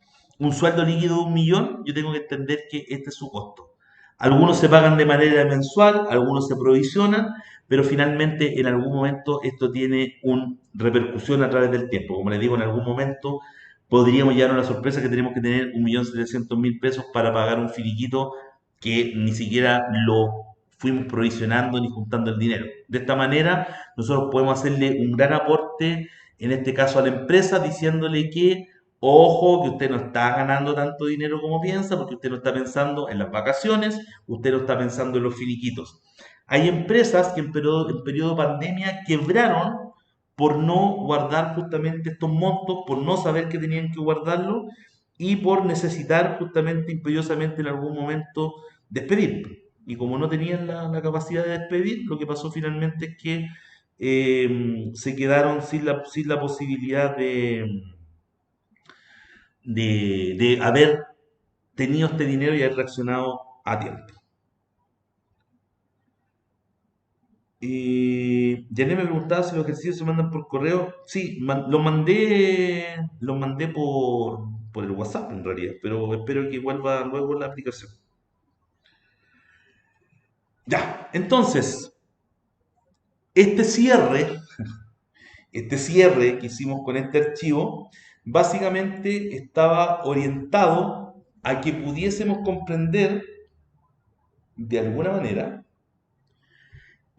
sueldo líquido de 1.000.000, yo tengo que entender que este es su costo. Algunos se pagan de manera mensual, algunos se provisionan, pero finalmente en algún momento esto tiene una repercusión a través del tiempo. Como les digo, en algún momento podríamos llegar a una sorpresa que tenemos que tener 1.700.000 pesos para pagar un finiquito que ni siquiera lo fuimos provisionando ni juntando el dinero. De esta manera, nosotros podemos hacerle un gran aporte, en este caso a la empresa, diciéndole que, ojo, que usted no está ganando tanto dinero como piensa, porque usted no está pensando en las vacaciones, usted no está pensando en los finiquitos. Hay empresas que en periodo de pandemia quebraron por no guardar justamente estos montos, por no saber que tenían que guardarlo y por necesitar justamente imperiosamente en algún momento despedir. y como no tenían la capacidad de despedir, lo que pasó finalmente es que se quedaron sin la posibilidad de haber tenido este dinero y haber reaccionado a tiempo. Janet me preguntaba si los ejercicios se mandan por correo. Sí, los mandé por el WhatsApp en realidad, pero espero que vuelva luego la aplicación. Ya, entonces, este cierre, este cierre que hicimos con este archivo, básicamente estaba orientado a que pudiésemos comprender de alguna manera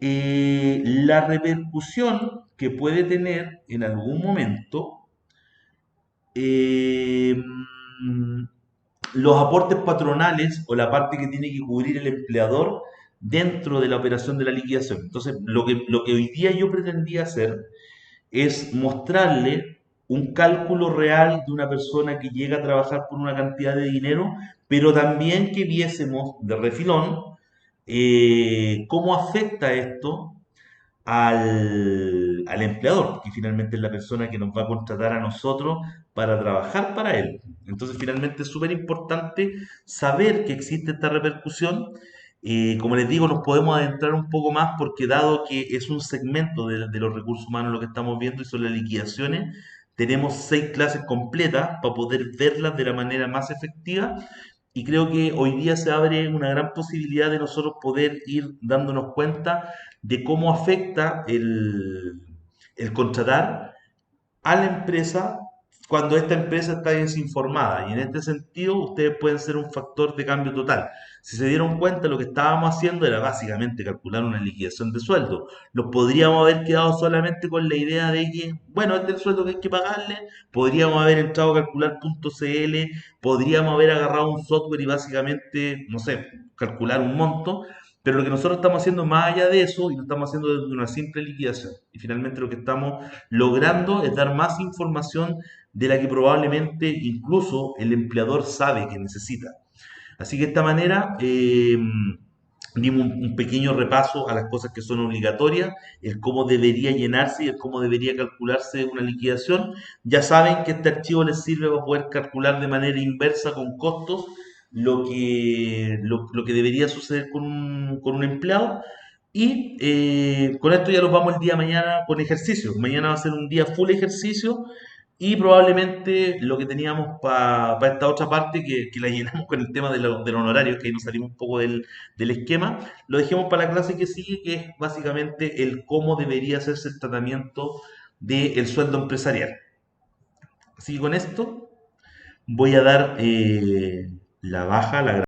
la repercusión que puede tener en algún momento eh, los aportes patronales o la parte que tiene que cubrir el empleador dentro de la operación de la liquidación. Entonces, lo que hoy día yo pretendía hacer es mostrarle un cálculo real de una persona que llega a trabajar por una cantidad de dinero, pero también que viésemos de refilón cómo afecta esto al empleador, que finalmente es la persona que nos va a contratar a nosotros para trabajar para él. Entonces, finalmente es súper importante saber que existe esta repercusión. Como les digo, nos podemos adentrar un poco más porque dado que es un segmento de los recursos humanos lo que estamos viendo y son las liquidaciones, tenemos 6 clases completas para poder verlas de la manera más efectiva y creo que hoy día se abre una gran posibilidad de nosotros poder ir dándonos cuenta de cómo afecta el contratar a la empresa cuando esta empresa está desinformada. Y en este sentido, ustedes pueden ser un factor de cambio total. Si se dieron cuenta, lo que estábamos haciendo era básicamente calcular una liquidación de sueldo. Nos podríamos haber quedado solamente con la idea de que, bueno, este es el sueldo que hay que pagarle. Podríamos haber entrado a calcular .cl, podríamos haber agarrado un software y básicamente, no sé, calcular un monto. Pero lo que nosotros estamos haciendo más allá de eso, y lo estamos haciendo desde una simple liquidación. Y finalmente lo que estamos logrando es dar más información de la que probablemente incluso el empleador sabe que necesita. Así que de esta manera dimos un pequeño repaso a las cosas que son obligatorias, el cómo debería llenarse y el cómo debería calcularse una liquidación. Ya saben que este archivo les sirve para poder calcular de manera inversa con costos lo que debería suceder con un empleado. Y con esto ya los vamos el día de mañana con ejercicio. Mañana va a ser un día full ejercicio y probablemente lo que teníamos para esta otra parte, que la llenamos con el tema del honorario, que ahí nos salimos un poco del esquema, lo dejemos para la clase que sigue, que es básicamente el cómo debería hacerse el tratamiento del sueldo empresarial. Así que con esto voy a dar la baja, la